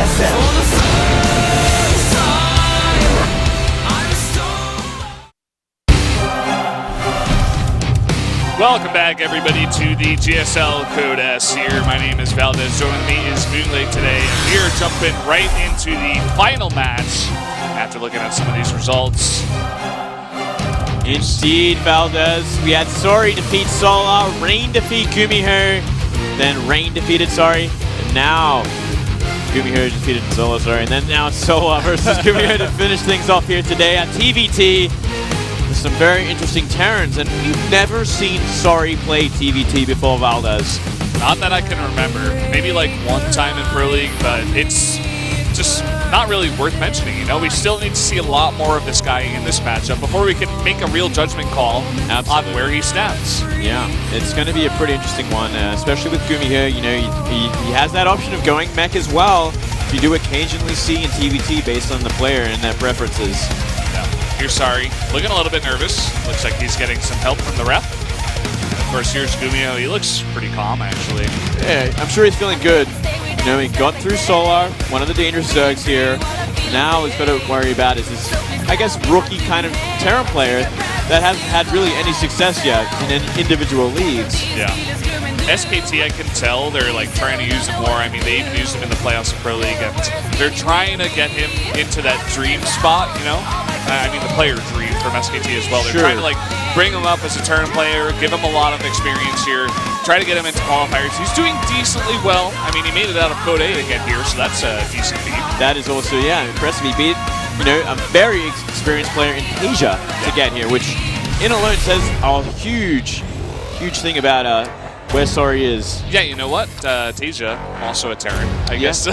GSL. Welcome back, everybody, to the GSL Code S here. My name is Valdez. Joining me is Moonlight today, and we are jumping right into the final match after looking at some of these results. Indeed, Valdez. We had Sari defeat Solar, Rain defeat GuMiho, then Rain defeated Sari, and now GuMiho defeated Solar, sorry, and then now it's Solar versus GuMiho to finish things off here today at TvT. Some very interesting Terrans, and we've never seen Sari play TvT before, Valdez. Not that I can remember. Maybe like one time in Pro League, but it's just not really worth mentioning. You know, we still need to see a lot more of this guy in this matchup before we can make a real judgment call on where he stands. Yeah, it's going to be a pretty interesting one, especially with GuMiho. You know, he has that option of going mech as well. You do occasionally see in TvT based on the player and their preferences. Here's Sari, looking a little bit nervous. Looks like he's getting some help from the ref. And of course, here's GuMiho. He looks pretty calm, actually. Yeah, I'm sure he's feeling good. You know, he got through Solar, one of the dangerous Zergs here. Now he's got to worry about is this, I guess, rookie kind of Terran player that hasn't had really any success yet in individual leagues. Yeah. SKT, I can tell they're like trying to use him more. I mean, they even used him in the playoffs of Pro League, and they're trying to get him into that dream spot, you know? I mean, the player dream from SKT as well. They're trying to like bring him up as a Terran player, give him a lot of experience here, try to get him into qualifiers. He's doing decently well. I mean, he made it out of Code A to get here, so that's a decent feat. That is also, yeah, impressive. He beat, you know, a very experienced player in Asia to get here, which in alone says a huge thing about where Sari is. Yeah, you know what? Tasia, also a Terran, I guess.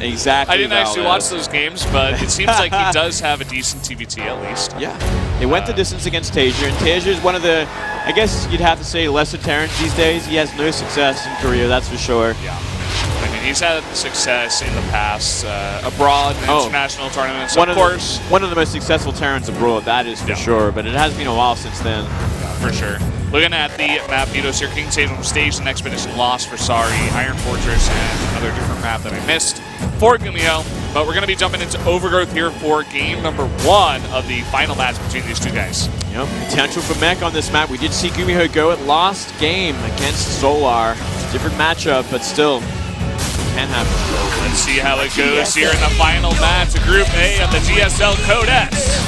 Exactly. I didn't actually watch those games, but it seems like he does have a decent TvT at least. Yeah. He went the distance against Tasia, and Tasia is one of the, I guess you'd have to say, lesser Terrans these days. He has no success in Korea, that's for sure. Yeah. I mean, he's had success in the past, abroad, in international tournaments, of course. One of the most successful Terrans abroad, that is for sure, but it has been a while since then. Yeah, for sure. Looking at the map vetoes here, King Stadium Stage and Expedition lost for Sari, Iron Fortress, and another different map that I missed for GuMiho. But we're going to be jumping into Overgrowth here for game number 1 of the final match between these two guys. Yep, potential for mech on this map. We did see GuMiho go at last game against Solar. Different matchup, but still can happen. Let's see how it goes here in the final match of Group A of the GSL Code S.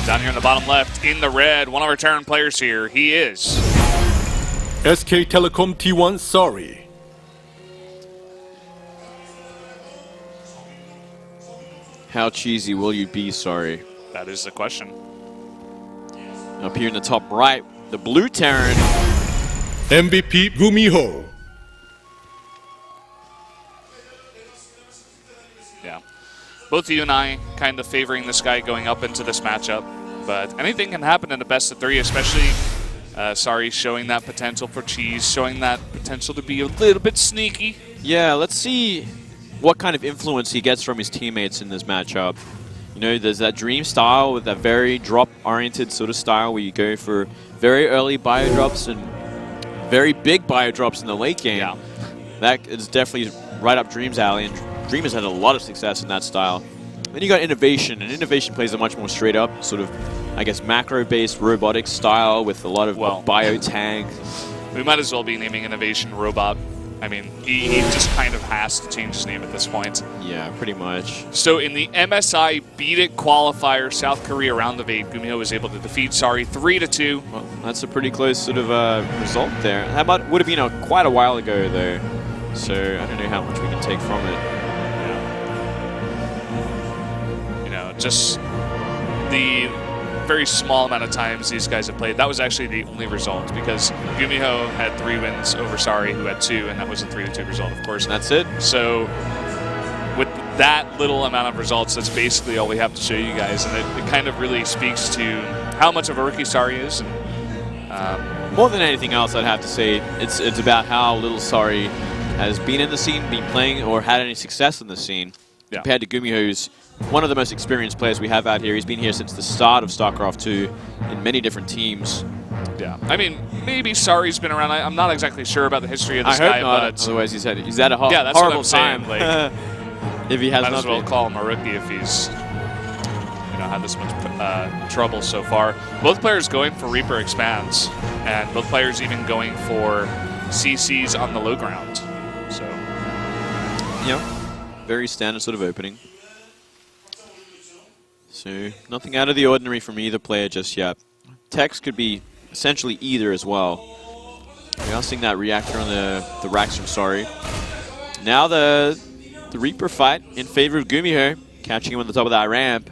Down here in the bottom left, in the red, one of our Terran players here, he is SK Telecom T1 Sari. How cheesy will you be, Sari? That is the question. Up here in the top right, the blue Terran. MVP GuMiho. Yeah. Both you and I kind of favoring this guy going up into this matchup, but anything can happen in a best of 3, especially Sari showing that potential for cheese, showing that potential to be a little bit sneaky. Yeah, let's see what kind of influence he gets from his teammates in this matchup. You know, there's that dream style with that very drop-oriented sort of style where you go for very early bio drops and very big bio drops in the late game. Yeah. That is definitely right up Dream's alley, and Dream has had a lot of success in that style. Then you got Innovation, and Innovation plays a much more straight up, sort of, I guess, macro-based robotics style with a lot of bio tag. We might as well be naming Innovation Robot. I mean, he just kind of has to change his name at this point. Yeah, pretty much. So in the MSI Beat It qualifier, South Korea round of 8, GuMiho was able to defeat Sari 3-2. Well, that's a pretty close sort of result there. How about would have been quite a while ago though, so I don't know how much we can take from it. Yeah. You know, just the very small amount of times these guys have played. That was actually the only result because GuMiho had 3 wins over Sari, who had 2, and that was a 3-2 result, of course. And that's it. So with that little amount of results, that's basically all we have to show you guys, and it kind of really speaks to how much of a rookie Sari is. And, more than anything else, I'd have to say it's about how little Sari has been in the scene, been playing, or had any success in the scene, compared to GuMiho, who's one of the most experienced players we have out here. He's been here since the start of StarCraft 2 in many different teams. Yeah, I mean, maybe Sari's been around. I'm not exactly sure about the history of this I hope guy, not. but Otherwise, he's had a yeah, that's horrible what I'm saying. time. Like, if he has might not as well been. call him a rookie if he's had this much trouble so far. Both players going for Reaper expands, and both players even going for CCs on the low ground. So, Yeah, very standard sort of opening. So nothing out of the ordinary from either player just yet. Tex could be essentially either as well. We are seeing that reactor on the racks from Sari. Now the Reaper fight in favor of GuMiho, catching him on the top of that ramp.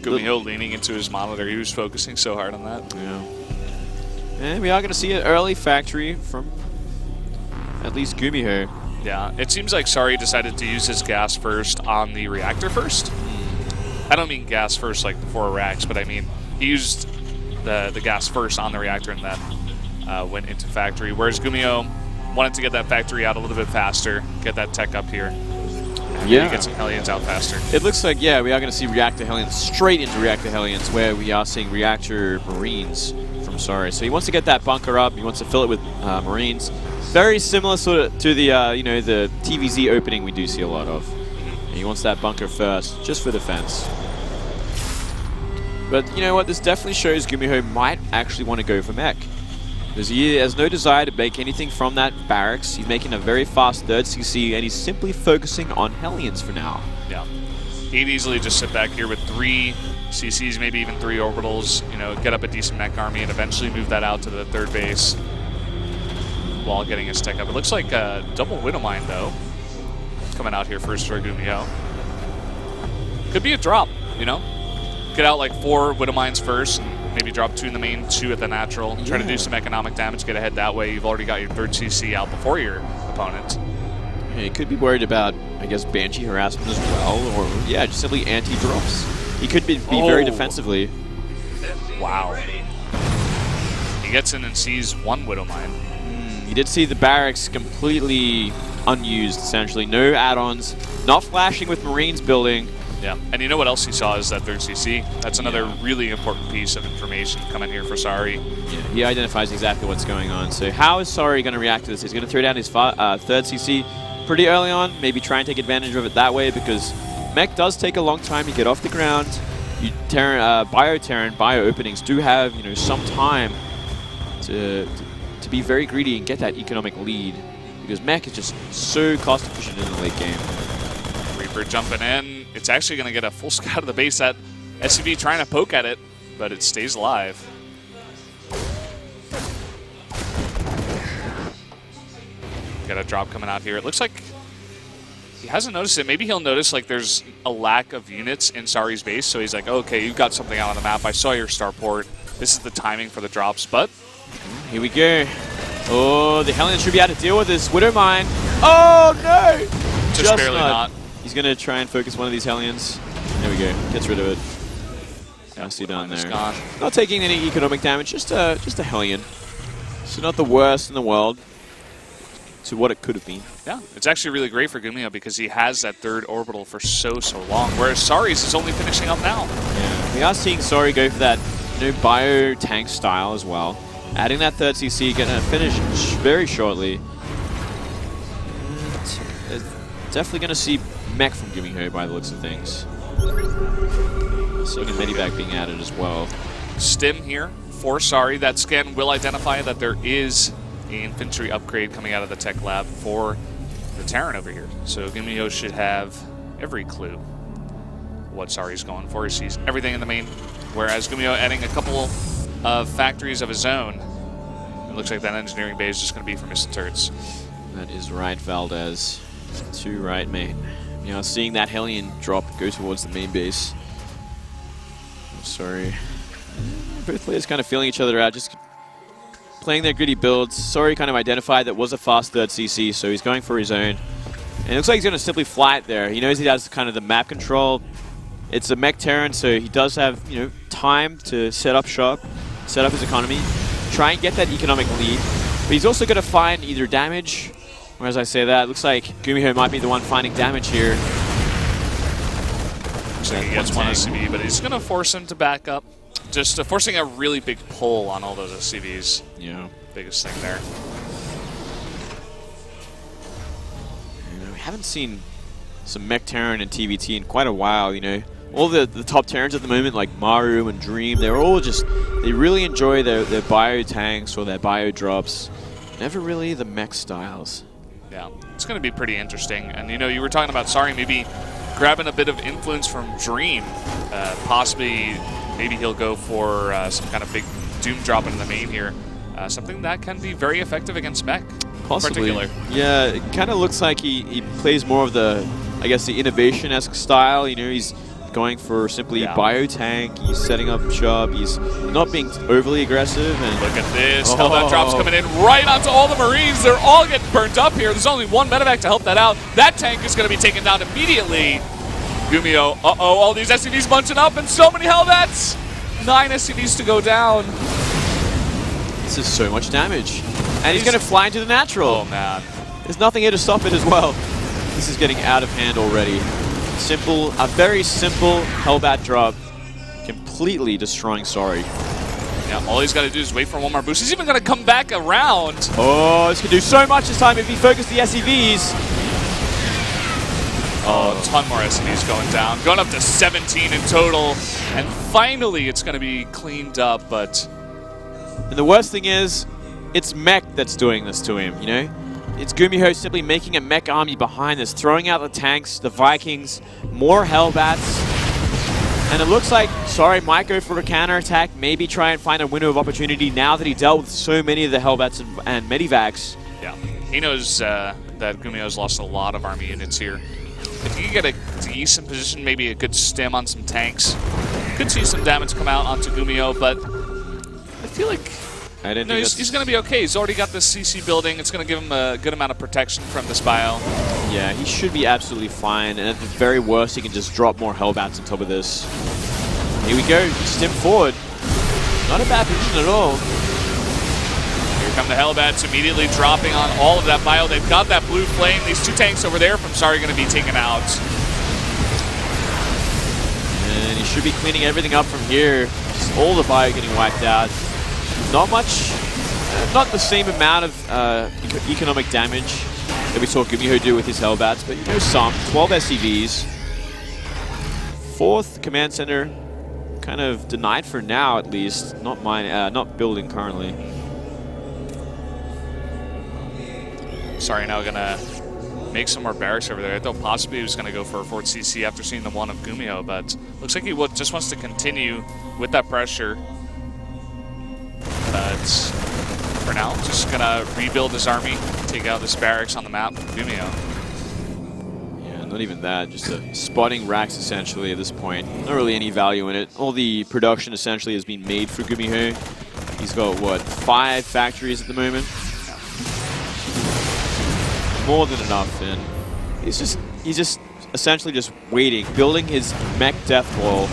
GuMiho leaning into his monitor. He was focusing so hard on that. Yeah. And we are going to see an early factory from at least GuMiho. Yeah, it seems like Sari decided to use his gas first on the reactor first. I don't mean gas first like before racks, but I mean he used the gas first on the reactor and then went into factory. Whereas GuMiho wanted to get that factory out a little bit faster, get that tech up here. Yeah. Get some Hellions out faster. It looks like, yeah, we are going to see Reactor Hellions straight into Reactor Hellions, where we are seeing Reactor Marines from Sari. So he wants to get that bunker up. He wants to fill it with Marines. Very similar sort of to the the TVZ opening we do see a lot of. He wants that bunker first, just for defense. But you know what? This definitely shows GuMiho might actually want to go for mech. Because he has no desire to make anything from that barracks. He's making a very fast third CC, and he's simply focusing on Hellions for now. Yeah. He'd easily just sit back here with 3 CCs, maybe even 3 orbitals, get up a decent mech army, and eventually move that out to the third base while getting his tech up. It looks like a double Widow Mine, though, coming out here first for GuMiho. Could be a drop, Get out like 4 Widow Mines first, and maybe drop 2 in the main, 2 at the natural. Yeah. Try to do some economic damage, get ahead that way. You've already got your third CC out before your opponent. Yeah, he could be worried about, I guess, Banshee harassment as well, or, yeah, just simply anti-drops. He could be very defensively. Wow. He gets in and sees 1 Widow Mine. You did see the barracks completely unused, essentially. No add-ons, not flashing with Marines building. Yeah, and you know what else he saw is that third CC. That's another really important piece of information coming here for Sari. Yeah, he identifies exactly what's going on. So how is Sari going to react to this? He's going to throw down his third CC pretty early on, maybe try and take advantage of it that way, because mech does take a long time to get off the ground. Bio openings do have some time to be very greedy and get that economic lead, because mech is just so cost efficient in the late game. Reaper jumping in. It's actually going to get a full scout of the base. That SUV trying to poke at it, but it stays alive. Got a drop coming out here. It looks like he hasn't noticed it. Maybe he'll notice like there's a lack of units in Sari's base, so he's like, okay, you've got something out on the map. I saw your starport. This is the timing for the drops, but here we go. Oh, the Hellions should be able to deal with this Widow Mine. Oh, no! Just barely not. He's going to try and focus one of these Hellions. There we go. Gets rid of it. I see down there. Gone. Not taking any economic damage, just a Hellion. So not the worst in the world to what it could have been. Yeah, it's actually really great for GuMiho because he has that third orbital for so long, whereas Sari's is only finishing up now. Yeah, we are seeing Sari go for that bio tank style as well. Adding that third CC, going to finish very shortly. Definitely going to see mech from GuMiho by the looks of things. Seeing a medivac being added as well. Stim here for Sari. That scan will identify that there is an infantry upgrade coming out of the tech lab for the Terran over here. So GuMiho should have every clue what Sari's going for. He sees everything in the main, whereas GuMiho adding a couple of factories of his own. It looks like that engineering bay is just going to be for missile turrets. That is right, Valdez. To right main. Seeing that Hellion drop go towards the main base. I'm sorry. Both players kind of feeling each other out, just playing their gritty builds. Sari kind of identified that was a fast third CC, so he's going for his own. And it looks like he's going to simply fly it there. He knows he has kind of the map control. It's a mech Terran, so he does have time to set up shop, set up his economy, try and get that economic lead. But he's also going to find either damage. Or as I say that, it looks like GuMiho might be the one finding damage here. Looks like he gets one SCV, but he's going to force him to back up. just forcing a really big pull on all those SCVs. Yeah. Biggest thing there. We haven't seen some Mech Terran and TvT in quite a while, you know. All the top Terrans at the moment, like Maru and Dream, they're all just, they really enjoy their bio tanks or their bio drops. Never really the mech styles. Yeah, it's going to be pretty interesting. And, you know, you were talking about Sari maybe grabbing a bit of influence from Dream. Possibly, maybe he'll go for some kind of big Doom drop into the main here. Something that can be very effective against mech. Possibly. In particular. Yeah, it kind of looks like he plays more of the, I guess, the innovation-esque style. You know, he's going for simply bio tank. He's setting up shop. He's not being overly aggressive. And look at this. Hellbat drops coming in right onto all the Marines. They're all getting burnt up here. There's only one medevac to help that out. That tank is going to be taken down immediately. GuMiho, all these SCVs bunching up and so many Hellbats. 9 SCVs to go down. This is so much damage. And he's going to fly into the natural. Oh, man. There's nothing here to stop it as well. This is getting out of hand already. Simple, a very simple Hellbat drop, completely destroying Sari. Yeah, all he's got to do is wait for one more boost. He's even going to come back around. Oh, this could do so much this time if he focused the SCVs. Oh, a ton more SCVs going down. Going up to 17 in total. And finally, it's going to be cleaned up, but... And the worst thing is, it's mech that's doing this to him, you know? It's GuMiho simply making a mech army behind this, throwing out the tanks, the Vikings, more Hellbats. And it looks like, Sari might go for a counterattack, maybe try and find a window of opportunity now that he dealt with so many of the Hellbats and Medivacs. Yeah, he knows that GuMiho's lost a lot of army units here. If he can get a decent position, maybe a good stim on some tanks, could see some damage come out onto GuMiho, but I feel like he's going to be okay. He's already got this CC building. It's going to give him a good amount of protection from this bio. Yeah, he should be absolutely fine. And at the very worst, he can just drop more Hellbats on top of this. Here we go. Stim forward. Not a bad position at all. Here come the Hellbats immediately dropping on all of that bio. They've got that blue flame. These two tanks over there from Sari are going to be taken out. And he should be cleaning everything up from here. Just all the bio getting wiped out. Not much, not the same amount of economic damage that we saw GuMiho do with his Hellbats, but you know, some 12 SCVs. 4th command center, kind of denied for now at least. Not mine, not building currently. Sari now gonna make some more barracks over there. I thought possibly he was gonna go for a 4th CC after seeing the one of GuMiho, but looks like he just wants to continue with that pressure. But for now, just gonna rebuild his army, take out this barracks on the map for GuMiho. Yeah, not even that, just spotting racks essentially at this point. Not really any value in it. All the production essentially has been made for GuMiho. He's got, what, 5 factories at the moment? More than enough, and he's just essentially just waiting, building his mech death wall.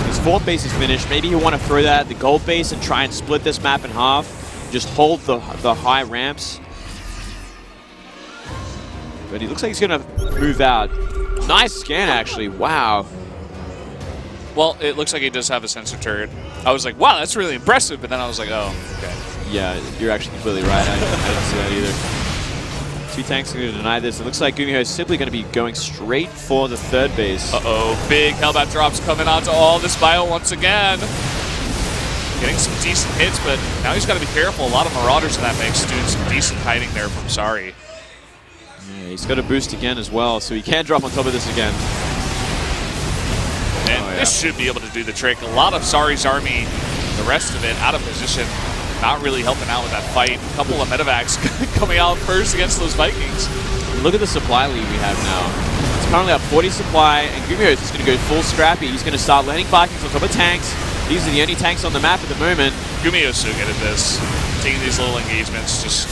His 4th base is finished. Maybe he'll want to throw that at the gold base and try and split this map in half. Just hold the high ramps. But he looks like he's going to move out. Nice scan, actually. Wow. Well, it looks like he does have a sensor turret. I was like, wow, that's really impressive. But then I was like, oh, okay. Yeah, you're actually completely right. I didn't see that either. 2 tanks are going to deny this. It looks like GuMiho is simply going to be going straight for the 3rd base. Uh-oh, big Hellbat drops coming onto all this bio once again. Getting some decent hits, but now he's got to be careful. A lot of Marauders in that mix doing some decent hiding there from Sari. Yeah, he's got a boost again as well, so he can drop on top of this again. And this should be able to do the trick. A lot of Sari's army, the rest of it out of position. Not really helping out with that fight. A couple of medevacs coming out first against those Vikings. Look at the supply lead we have now. It's currently at 40 supply, and GuMiho is just going to go full scrappy. He's going to start landing Vikings on top of tanks. These are the only tanks on the map at the moment. GuMiho's so good at this. Taking these little engagements, just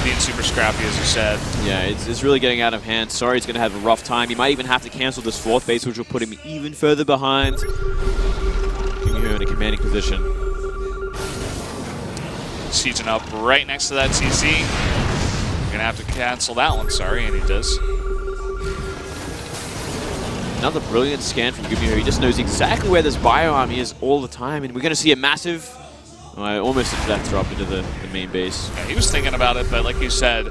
being super scrappy, as you said. Yeah, it's really getting out of hand. Sari's going to have a rough time. He might even have to cancel this 4th base, which will put him even further behind. GuMiho in a commanding position. Sieging up right next to that CC. You're going to have to cancel that one, Sari, and he does. Another brilliant scan from GuMiho. He just knows exactly where this bio army is all the time, and we're going to see a massive, almost a death drop into the main base. Yeah, he was thinking about it, but like you said,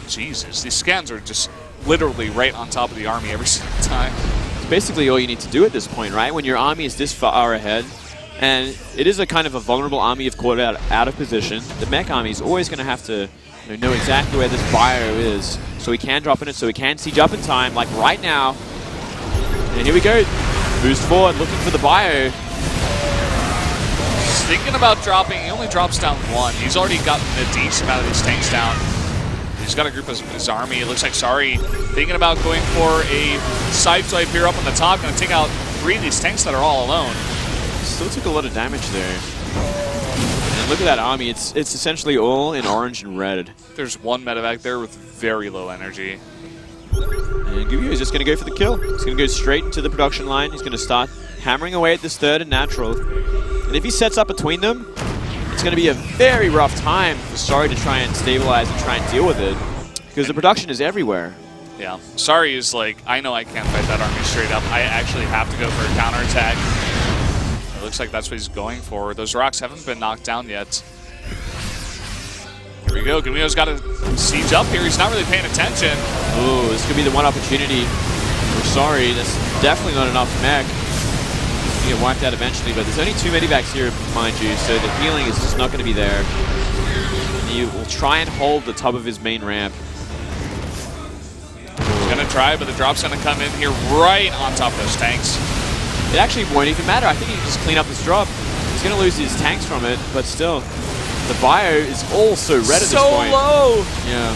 Jesus, these scans are just literally right on top of the army every single time. It's basically all you need to do at this point, right? When your army is this far ahead, and it is a kind of a vulnerable army if caught out of position, the mech army is always going to have to know exactly where this bio is, so he can drop in it, so he can siege up in time, like right now. And here we go. Boost forward, looking for the bio. He's thinking about dropping. He only drops down one. He's already gotten a decent amount of these tanks down. He's got a group of his army. It looks like Sari thinking about going for a side swipe here up on the top. Going to take out 3 of these tanks that are all alone. Still took a lot of damage there. And look at that army. It's essentially all in orange and red. There's one medevac there with very low energy. And GuMiho is just going to go for the kill. He's going to go straight into the production line. He's going to start hammering away at this third and natural. And if he sets up between them, it's going to be a very rough time for Sari to try and stabilize and try and deal with it, because the production is everywhere. Yeah, Sari is like, I know I can't fight that army straight up. I actually have to go for a counterattack. It looks like that's what he's going for. Those rocks haven't been knocked down yet. Here we go. GuMiho's got to siege up here. He's not really paying attention. Ooh, this could be the one opportunity for Sari. That's definitely not enough mech. He'll get wiped out eventually, but there's only 2 medivacs here, mind you, so the healing is just not going to be there. And he will try and hold the top of his main ramp. He's going to try, but the drop's going to come in here right on top of those tanks. It actually won't even matter. I think he can just clean up this drop. He's going to lose his tanks from it, but still. The bio is also red at this point. So low! Yeah.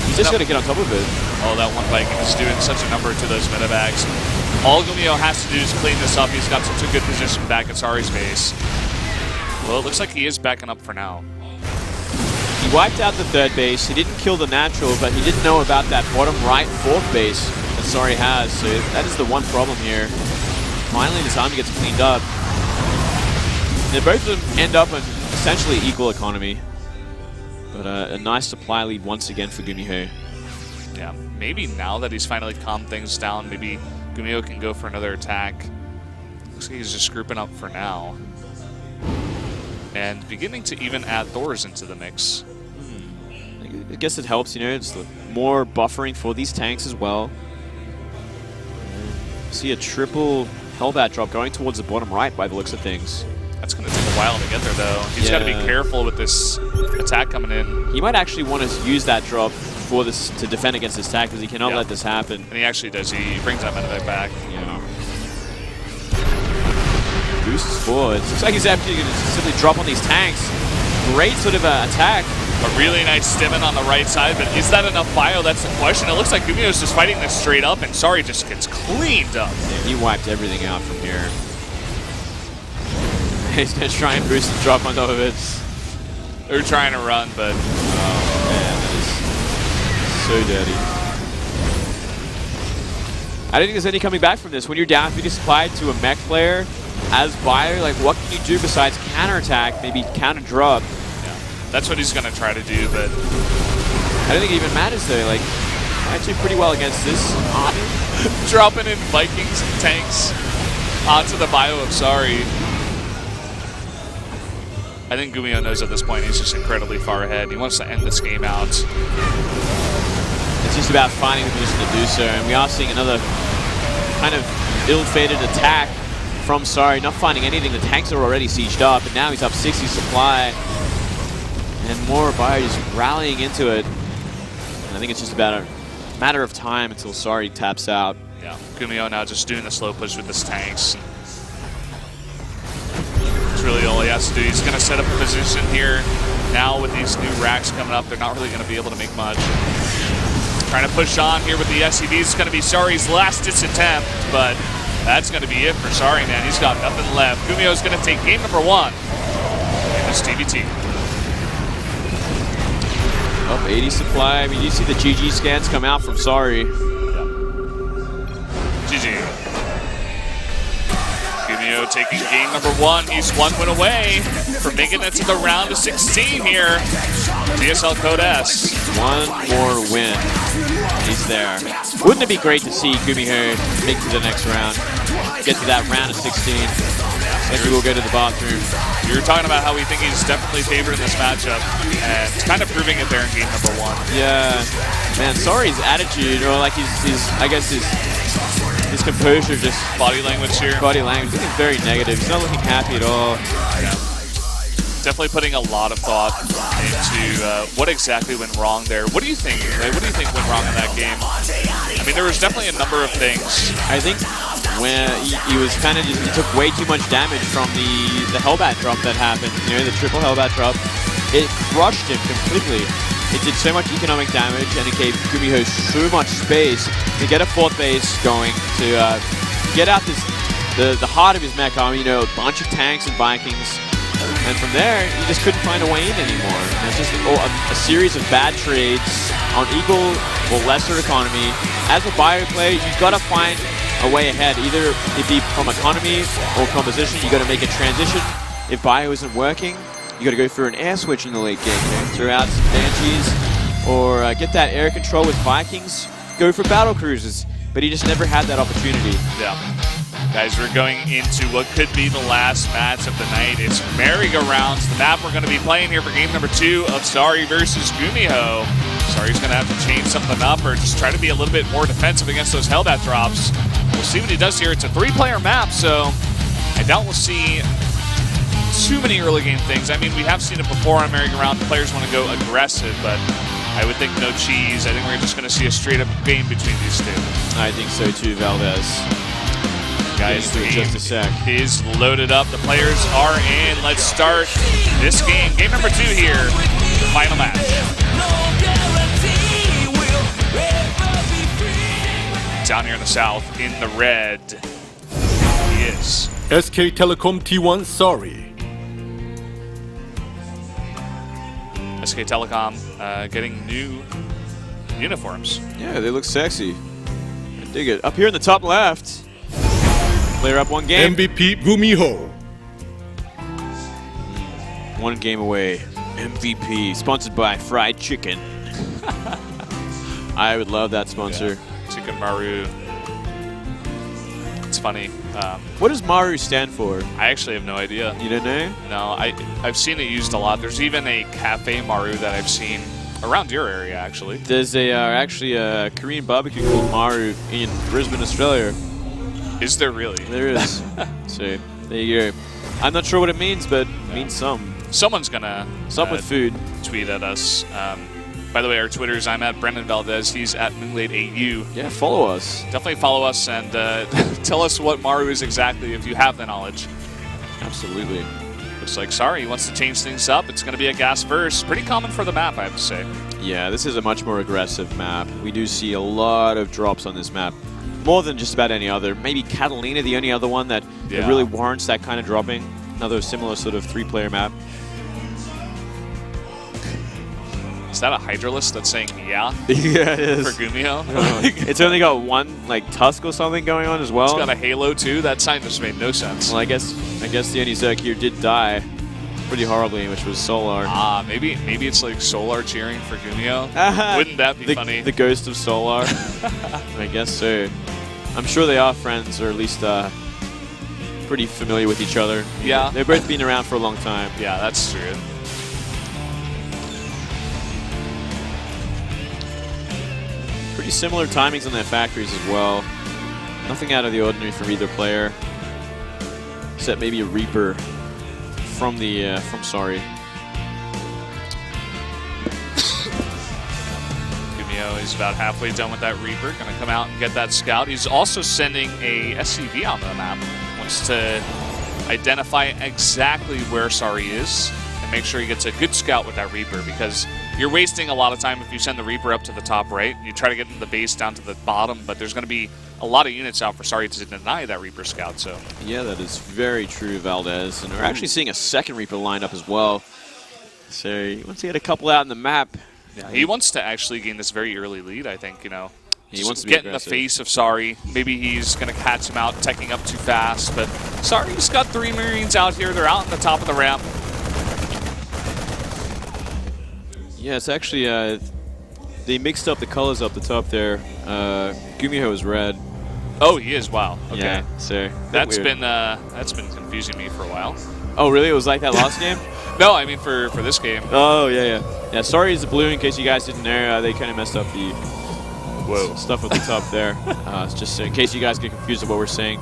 He's just got to get on top of it. Oh, that one Viking is doing such a number to those medevacs. All GuMiho has to do is clean this up. He's got such a good position back at Sari's base. Well, it looks like he is backing up for now. He wiped out the third base. He didn't kill the natural, but he didn't know about that bottom right fourth base that Sari has. So that is the one problem here. Finally, this army gets cleaned up. And both of them end up in essentially equal economy. But a nice supply lead once again for GuMiho. Yeah, maybe now that he's finally calmed things down, maybe GuMiho can go for another attack. Looks like he's just grouping up for now. And beginning to even add Thors into the mix. I guess it helps, you know, it's more buffering for these tanks as well. See a triple Hellbat drop going towards the bottom right by the looks of things. That's going to take a while to get there, though. He's got to be careful with this attack coming in. He might actually want to use that drop for this to defend against this attack, because he cannot let this happen. And he actually does. He brings that medevac back. Yeah. Boosts forward. Looks like he's actually going to simply drop on these tanks. Great sort of attack. A really nice stimmen on the right side, but is that enough bio? That's the question. It looks like GuMiho's just fighting this straight up, and Sari just gets cleaned up. Yeah, he wiped everything out from here. He's going to try and boost the drop on top of it. They're trying to run, but... Oh, man, that is so dirty. I don't think there's any coming back from this. When you're down 50 supply to a mech player as bio, like, what can you do besides counterattack, maybe counter-drop? That's what he's going to try to do, but... I don't think it even matters, though. Like, actually pretty well against this army. Dropping in Vikings and tanks onto the bio of Sari. I think GuMiho knows at this point he's just incredibly far ahead. He wants to end this game out. It's just about finding the position to do so, and we are seeing another kind of ill-fated attack from Sari. Not finding anything. The tanks are already sieged up, and now he's up 60 supply. And more bio just rallying into it. And I think it's just about a matter of time until Sari taps out. Yeah, GuMiho now just doing the slow push with his tanks. That's really all he has to do. He's going to set up a position here. Now with these new racks coming up, they're not really going to be able to make much. Trying to push on here with the SCVs. It's going to be Sari's last ditch attempt, but that's going to be it for Sari, man. He's got nothing left. GuMiho's going to take game number 1 in this TvT. Up 80 supply. I mean, you see the GG scans come out from Sari. GG. GuMiho GuMiho taking game number 1. He's 1 win away from making it to the round of 16 here. GSL Code S. One more win. He's there. Wouldn't it be great to see GuMiho make it to the next round? Get to that round of 16. Maybe we'll go to the bathroom. You were talking about how we think he's definitely favored in this matchup, and it's kind of proving it there in game number 1. Yeah, man. Sari's attitude, or like I guess his composure, just Body language here. body language, looking very negative. He's not looking happy at all. Yeah. Definitely putting a lot of thought into what exactly went wrong there. What do you think? What do you think went wrong in that game? I mean, there was definitely a number of things. I think when he was kind of just, he took way too much damage from the Hellbat drop that happened. You know, the triple Hellbat drop. It crushed him completely. It did so much economic damage, and it gave GuMiho so much space to get a 4th base going, to get out the heart of his mech army. You know, a bunch of tanks and Vikings. And from there, he just couldn't find a way in anymore. And it's just a series of bad trades on equal or lesser economy. As a bio player, you've got to find a way ahead. Either it be from economy or composition, you got to make a transition. If bio isn't working, you got to go for an air switch in the late game. You know, throw out some Banshees or get that air control with Vikings. Go for battle cruisers. But he just never had that opportunity. Yeah. Guys, we're going into what could be the last match of the night. It's merry-go-rounds, the map we're going to be playing here for game number 2 of Sari versus GuMiho. Sari's going to have to change something up or just try to be a little bit more defensive against those Hellbat drops. We'll see what he does here. It's a 3-player map, so I doubt we'll see too many early game things. I mean, we have seen it before on merry-go-round. The players want to go aggressive, but I would think no cheese. I think we're just going to see a straight-up game between these two. I think so too, Valdez. Guys, the just a sec. game is loaded up. The players are in. Let's start this game. Game number 2 here. The final match. Down here in the south, in the red, he is SK Telecom T1 Sari. SK Telecom getting new uniforms. Yeah, they look sexy. I dig it. Up here in the top left, player up 1 game. MVP GuMiho. 1 game away. MVP, sponsored by Fried Chicken. I would love that sponsor. Yeah. Chicken Maru. It's funny. What does Maru stand for? I actually have no idea. You don't know? No, I've seen it used a lot. There's even a Cafe Maru that I've seen around your area, actually. There's actually a Korean barbecue called Maru in Brisbane, Australia. Is there really? There is. So, there you go. I'm not sure what it means, but it means some. Someone's gonna with food. tweet at us. By the way, our Twitters, I'm at Brendan Valdez. He's at MoonladeAU. Yeah, follow us. Definitely follow us and tell us what Maru is exactly if you have the knowledge. Absolutely. Looks like Sari wants to change things up. It's going to be a gas burst. Pretty common for the map, I have to say. Yeah, this is a much more aggressive map. We do see a lot of drops on this map. More than just about any other. Maybe Catalina, the only other one that really warrants that kind of dropping. Another similar sort of 3-player map. Is that a Hydralisk that's saying yeah? Yeah, it is. For GuMiho? It's only got 1 like tusk or something going on as well. It's got a halo too? That sign just made no sense. Well, I guess the only Zerk here did die pretty horribly, which was Solar. Ah, maybe it's like Solar cheering for GuMiho. Wouldn't that be funny? The ghost of Solar. I guess so. I'm sure they are friends, or at least pretty familiar with each other. Yeah. They've both been around for a long time. Yeah, that's true. Pretty similar timings on their factories as well. Nothing out of the ordinary from either player, except maybe a Reaper from Sari. GuMiho is about halfway done with that Reaper. Going to come out and get that scout. He's also sending a SCV onto the map. Wants to identify exactly where Sari is and make sure he gets a good scout with that Reaper, because you're wasting a lot of time if you send the Reaper up to the top right. You try to get the base down to the bottom, but there's going to be a lot of units out for Sari to deny that Reaper scout. So yeah, that is very true, Valdez. And we're actually seeing a second Reaper lined up as well. So once he had a couple out in the map. Yeah, he wants to actually gain this very early lead, I think, you know. He wants to get be in the face of Sari. Maybe he's going to catch him out, teching up too fast, but Sari's got 3 Marines out here. They're out on the top of the ramp. Yeah, it's actually, they mixed up the colors up the top there. GuMiho is red. Oh, he is. Wow. Okay. Yeah, so that's been confusing me for a while. Oh, really? It was like that last game? No, I mean for this game. Oh, yeah. Yeah, sorry is the blue, in case you guys didn't know. They kind of messed up the stuff at the top there. Just in case you guys get confused with what we're saying.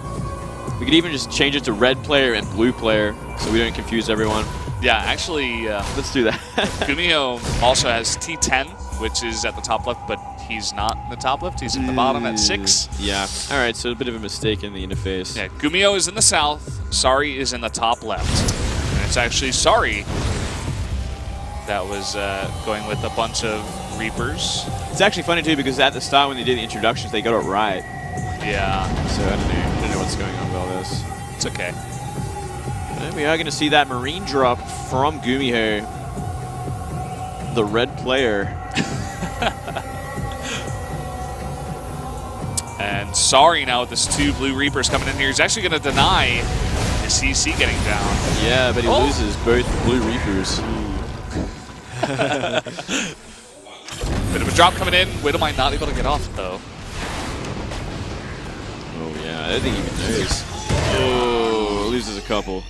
We could even just change it to red player and blue player so we don't confuse everyone. Yeah, actually, let's do that. GuMiho also has T10, which is at the top left, but he's not in the top left. He's at the bottom at 6. Yeah. All right, so a bit of a mistake in the interface. Yeah, GuMiho is in the south. Sari is in the top left. And it's actually Sari that was going with a bunch of Reapers. It's actually funny, too, because at the start when they did the introductions, they got it right. Yeah. So I don't know what's going on with all this. It's okay. And we are going to see that Marine drop from GuMiho, the red player. And Sari now with his 2 blue Reapers coming in here. He's actually going to deny his CC getting down. Yeah, but he loses both blue Reapers. Bit of a drop coming in. Widowmine not able to get off, though. Oh, yeah. I don't think he even knows. Oh, loses a couple.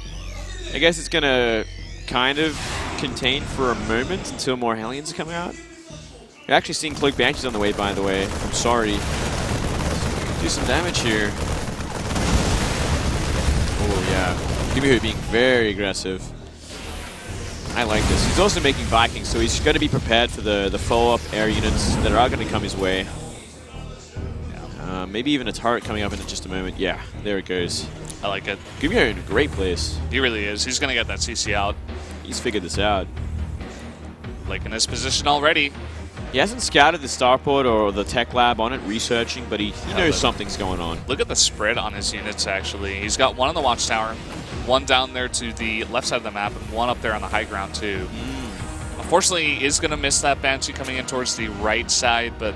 I guess it's going to kind of contain for a moment until more Hellions come out. You're actually seeing Cloak Banshees on the way, by the way. I'm sorry. Do some damage here. Oh, yeah. GuMiho being very aggressive. I like this. He's also making Vikings, so he's going to be prepared for the follow-up air units that are going to come his way. Maybe even a turret coming up in just a moment. Yeah, there it goes. I like it. GuMiho in a great place. He really is. He's going to get that CC out. He's figured this out. Like in this position already. He hasn't scouted the starport or the tech lab on it, researching, but he knows something's going on. Look at the spread on his units, actually. He's got 1 on the watchtower, 1 down there to the left side of the map, and 1 up there on the high ground, too. Unfortunately, he is going to miss that Banshee coming in towards the right side, but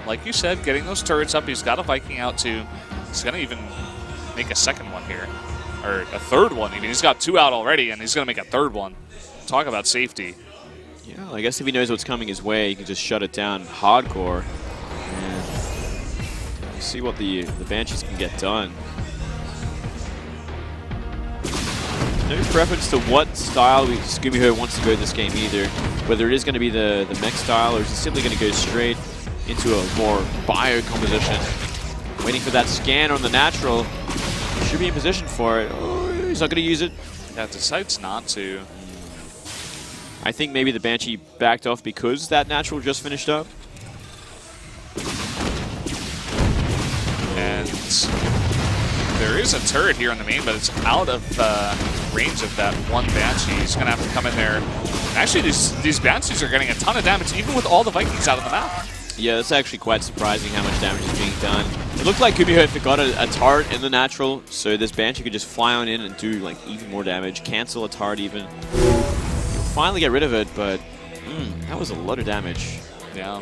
like you said, getting those turrets up, he's got a Viking out, too. He's going to even make a second one here, or a third one, even. He's got 2 out already, and he's going to make a third one. Talk about safety. Yeah, I guess if he knows what's coming his way, he can just shut it down hardcore. And see what the Banshees can get done. No preference to what style GuMiho wants to go this game either. Whether it is going to be the mech style or is he simply going to go straight into a more bio composition. Waiting for that scan on the natural. He should be in position for it. Oh, he's not going to use it. Yeah, decides not to. I think maybe the Banshee backed off because that natural just finished up. And there is a turret here on the main, but it's out of range of that 1 Banshee. He's going to have to come in there. Actually, these Banshees are getting a ton of damage, even with all the Vikings out of the map. Yeah, that's actually quite surprising how much damage is being done. It looked like GuMiho forgot a turret in the natural, so this Banshee could just fly on in and do like even more damage, cancel a turret even. Finally get rid of it, but that was a lot of damage. Yeah,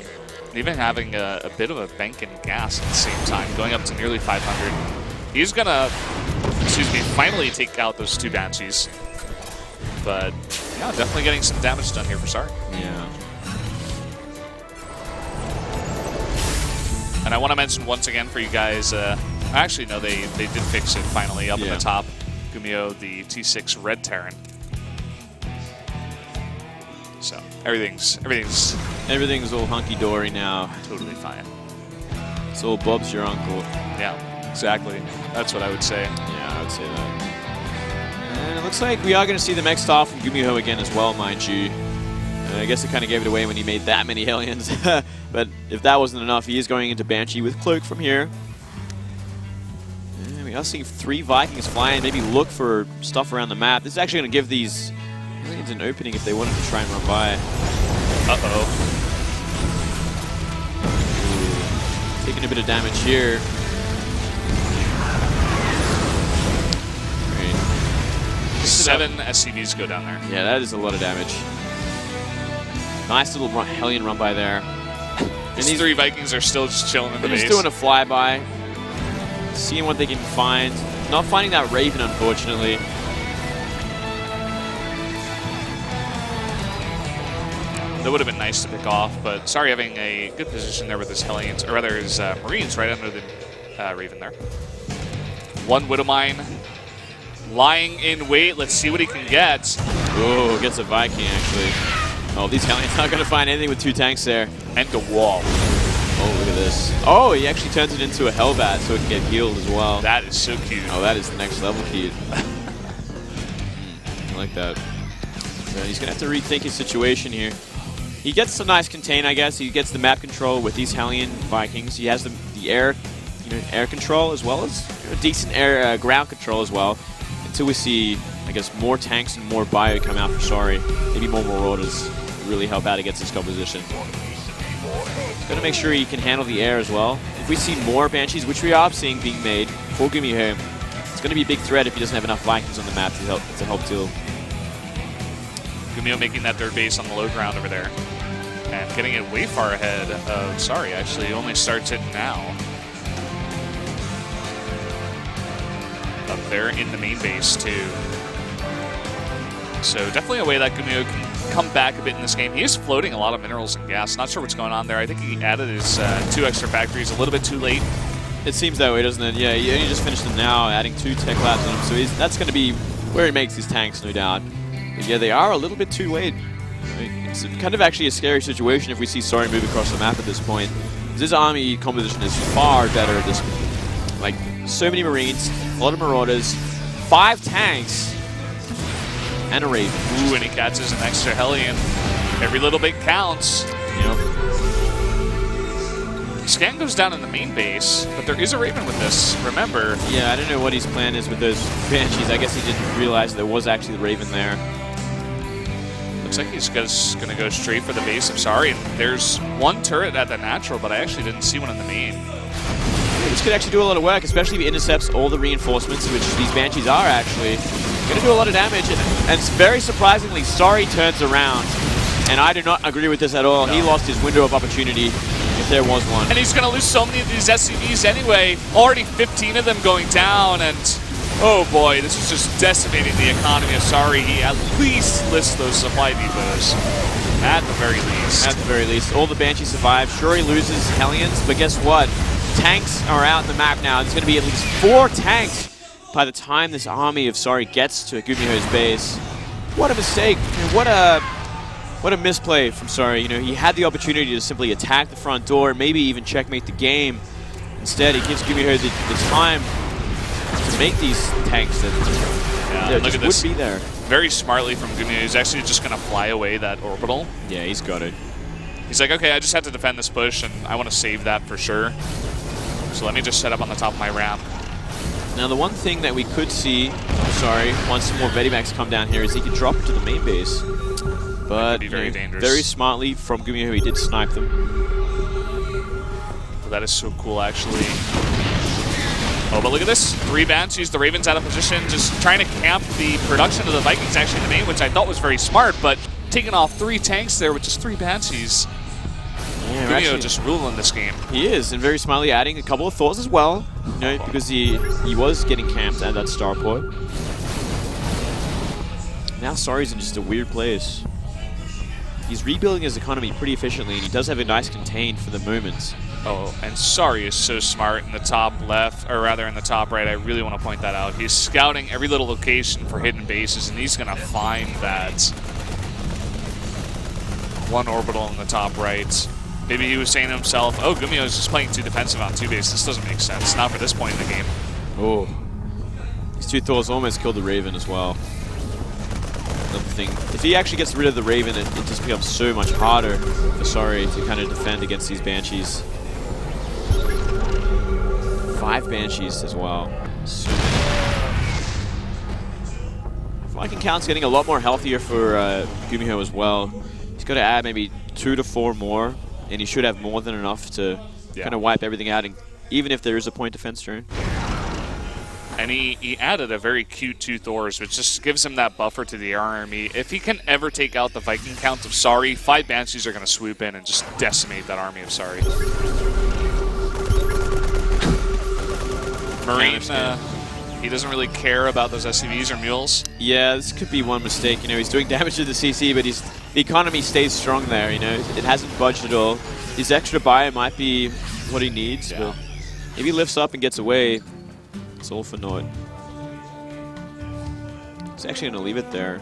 even having a bit of a bank in gas at the same time, going up to nearly 500. He's gonna, finally take out those 2 Banshees. But yeah, definitely getting some damage done here for Sari. Yeah. And I want to mention once again for you guys, actually no, they did fix it finally up in the top. GuMiho, the T6 Red Terran. So everything's all hunky-dory now. Totally fine. It's all Bob's your uncle. Yeah, exactly. That's what I would say. Yeah, I would say that. And it looks like we are going to see the mech style from GuMiho again as well, mind you. I guess it kind of gave it away when he made that many Hellions. But if that wasn't enough, he is going into Banshee with Cloak from here. And we are seeing 3 Vikings flying, maybe look for stuff around the map. This is actually going to give these Hellions an opening if they wanted to try and run by. Uh-oh. Taking a bit of damage here. Great. 7 SCVs go down there. Yeah, that is a lot of damage. Nice little Hellion run by there. And these 3 Vikings are still just chilling in the base. Just doing a flyby, seeing what they can find. Not finding that Raven, unfortunately. That would have been nice to pick off, but Sari having a good position there with his Hellions, or rather his Marines right under the Raven there. One Widowmine lying in wait. Let's see what he can get. Oh, gets a Viking, actually. Oh, these Hellions not going to find anything with 2 tanks there. And a wall. Oh, look at this. Oh, he actually turns it into a Hellbat so it can get healed as well. That is so cute. Oh, that is next level cute. I like that. So he's going to have to rethink his situation here. He gets some nice contain, I guess. He gets the map control with these Hellion Vikings. He has the air, air control as well as decent air ground control as well. Until we see, I guess, more tanks and more bio come out for Sari. Maybe more Marauders really help out against this composition. Got to make sure he can handle the air as well. If we see more Banshees, which we are seeing being made for GuMiho, it's going to be a big threat if he doesn't have enough Vikings on the map to help deal. GuMiho making that third base on the low ground over there. And getting it way far ahead of Sari, actually. He only starts it now. Up there in the main base, too. So definitely a way that GuMiho can come back a bit in this game. He is floating a lot of minerals and gas. Not sure what's going on there. I think he added his 2 extra factories a little bit too late. It seems that way, doesn't it? Yeah, he only just finished them now, adding 2 tech labs on them. So that's going to be where he makes his tanks, no doubt. But yeah, they are a little bit too late. It's kind of actually a scary situation if we see Sari move across the map at this point. This army composition is far better at this point. Like, so many Marines, a lot of Marauders, 5 tanks, and a Raven. Ooh, and he catches an extra Hellion. Every little bit counts. Yep. Scan goes down in the main base, but there is a Raven with this, remember. Yeah, I don't know what his plan is with those Banshees. I guess he didn't realize there was actually the Raven there. Looks like he's just going to go straight for the base of Sari. And there's 1 turret at the natural, but I actually didn't see one in the main. This could actually do a lot of work, especially if he intercepts all the reinforcements, which these Banshees are actually. Going to do a lot of damage, and very surprisingly, Sari turns around. And I do not agree with this at all. No. He lost his window of opportunity, if there was one. And he's going to lose so many of these SCVs anyway. Already 15 of them going down, and oh boy, this is just decimating the economy of Sari. He at least lists those supply depots. At the very least. At the very least. All the Banshees survive. Sure, he loses Hellions, but guess what? Tanks are out in the map now. There's going to be at least 4 tanks by the time this army of Sari gets to GuMiho's base. What a mistake. What a misplay from Sari. He had the opportunity to simply attack the front door, maybe even checkmate the game. Instead, he gives GuMiho the time to make these tanks that look at this. Would be there. Very smartly from GuMiho. He's actually just going to fly away that orbital. Yeah, he's got it. He's like, okay, I just have to defend this push, and I want to save that for sure. So let me just set up on the top of my ramp. Now, the one thing that we could see, once some more Medivacs come down here, is he could drop into the main base. But very dangerous. Very smartly from GuMiho, he did snipe them. Well, that is so cool, actually. Oh, but look at this. 3 Banshees, the Raven's out of position, just trying to camp the production of the Vikings actually in the main, which I thought was very smart, but taking off 3 tanks there with just 3 Banshees. Yeah, GuMiho just ruling this game. He is, and very smartly adding a couple of Thors as well, because he was getting camped at that starport. Now Sari's in just a weird place. He's rebuilding his economy pretty efficiently, and he does have a nice contain for the moment. Oh, and Sari is so smart in the top left, or rather in the top right. I really want to point that out. He's scouting every little location for hidden bases, and he's going to find that 1 orbital in the top right. Maybe he was saying to himself, oh, GuMiho is just playing too defensive on 2 base. This doesn't make sense. Not for this point in the game. Oh. These 2 Thors almost killed the Raven as well. Another thing. If he actually gets rid of the Raven, it just becomes so much harder for Sari to kind of defend against these Banshees. 5 Banshees as well. So Viking count's getting a lot more healthier for GuMiho as well. He's got to add maybe 2 to 4 more. And he should have more than enough to kind of wipe everything out, and even if there is a point defense turn. And he added a very cute 2 Thors, which just gives him that buffer to the air army. If he can ever take out the Viking count of Sari, 5 Banshees are going to swoop in and just decimate that army of Sari. He doesn't really care about those SCVs or mules. Yeah, this could be one mistake. You know, he's doing damage to the CC, but the economy stays strong there. You know, it hasn't budged at all. His extra buy might be what he needs, but if he lifts up and gets away, it's all for naught. He's actually going to leave it there.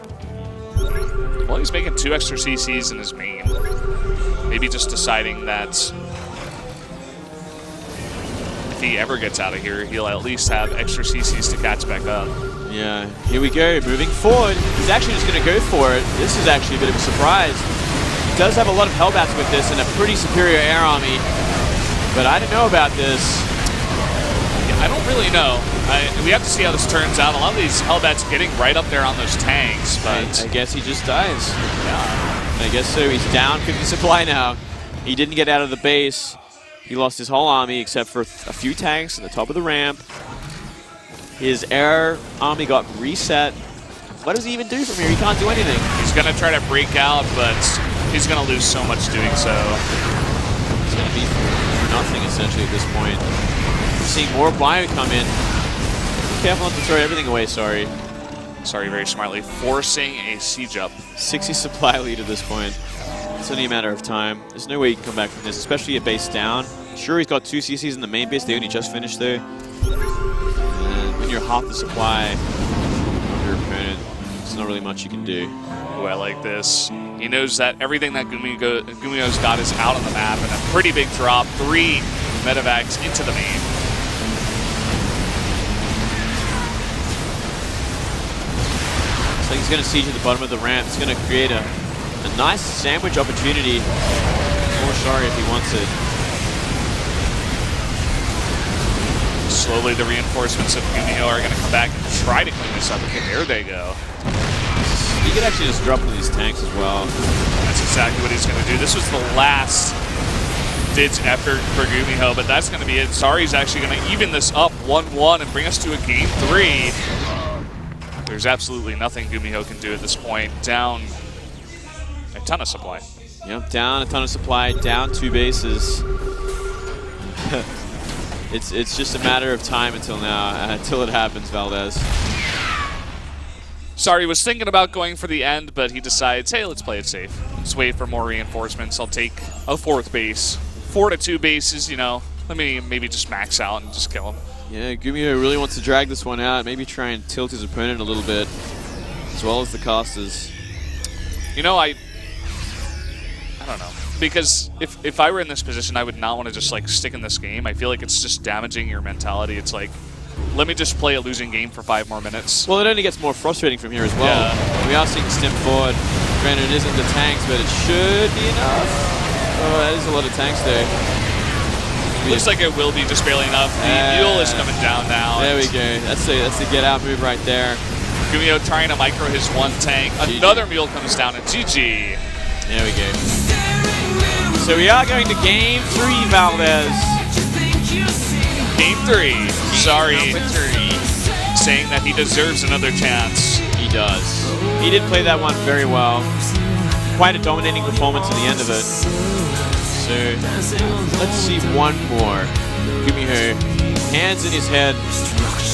Well, he's making 2 extra CCs in his main. Maybe just deciding that if he ever gets out of here, he'll at least have extra CCs to catch back up. Yeah, here we go, moving forward. He's actually just going to go for it. This is actually a bit of a surprise. He does have a lot of Hellbats with this and a pretty superior air army, but I don't know about this. Yeah, I don't really know. We have to see how this turns out. A lot of these Hellbats getting right up there on those tanks, but I guess he just dies. yeah. I guess so. He's down 50 supply now. He didn't get out of the base. He lost his whole army except for a few tanks at the top of the ramp. His air army got reset. What does he even do from here? He can't do anything. He's going to try to break out, but he's going to lose so much doing so. It's going to be for nothing, essentially, at this point. We're seeing more bio come in. Be careful not to throw everything away, Sari. Sari very smartly forcing a siege up. 60 supply lead at this point. It's only a matter of time. There's no way he can come back from this, especially a base down. Sure, he's got 2 CCs in the main base. They only just finished there. And when you're half the supply of your opponent, there's not really much you can do. Ooh, I like this. He knows that everything that GuMiho's got is out on the map, and a pretty big drop. 3 medevacs into the main. So he's going to siege at the bottom of the ramp. It's going to create a nice sandwich opportunity for Sari if he wants it. Slowly, the reinforcements of GuMiho are going to come back and try to clean this up. Okay, there they go. He could actually just drop one of these tanks as well. That's exactly what he's going to do. This was the last ditch effort for GuMiho, but that's going to be it. Sari's actually going to even this up 1-1 and bring us to a game 3. There's absolutely nothing GuMiho can do at this point. Down a ton of supply. Yep, down a ton of supply, down 2 bases. It's just a matter of time until now, until it happens, Valdez. Sari was thinking about going for the end, but he decides, hey, let's play it safe. Let's wait for more reinforcements. I'll take a 4th base. 4 to 2 bases, you know. Let me maybe just max out and just kill him. Yeah, GuMiho really wants to drag this one out. Maybe try and tilt his opponent a little bit, as well as the casters. You know, I don't know. Because if I were in this position, I would not want to just like stick in this game. I feel like it's just damaging your mentality. It's like, let me just play a losing game for 5 more minutes. Well, it only gets more frustrating from here as well. Yeah. We are seeing stim forward. Granted, it isn't the tanks, but it should be enough. Oh, that is a lot of tanks there. Looks like it will be just barely enough. The mule is coming down now. There we go. That's the get out move right there. GuMiho trying to micro his 1 tank. GG. Another mule comes down and GG. There we go. So we are going to game 3, Valdez. Game 3. Sari Number 3. saying that he deserves another chance. He does. He did play that one very well. Quite a dominating performance at the end of it. So let's see one more. GuMiho, hands in his head.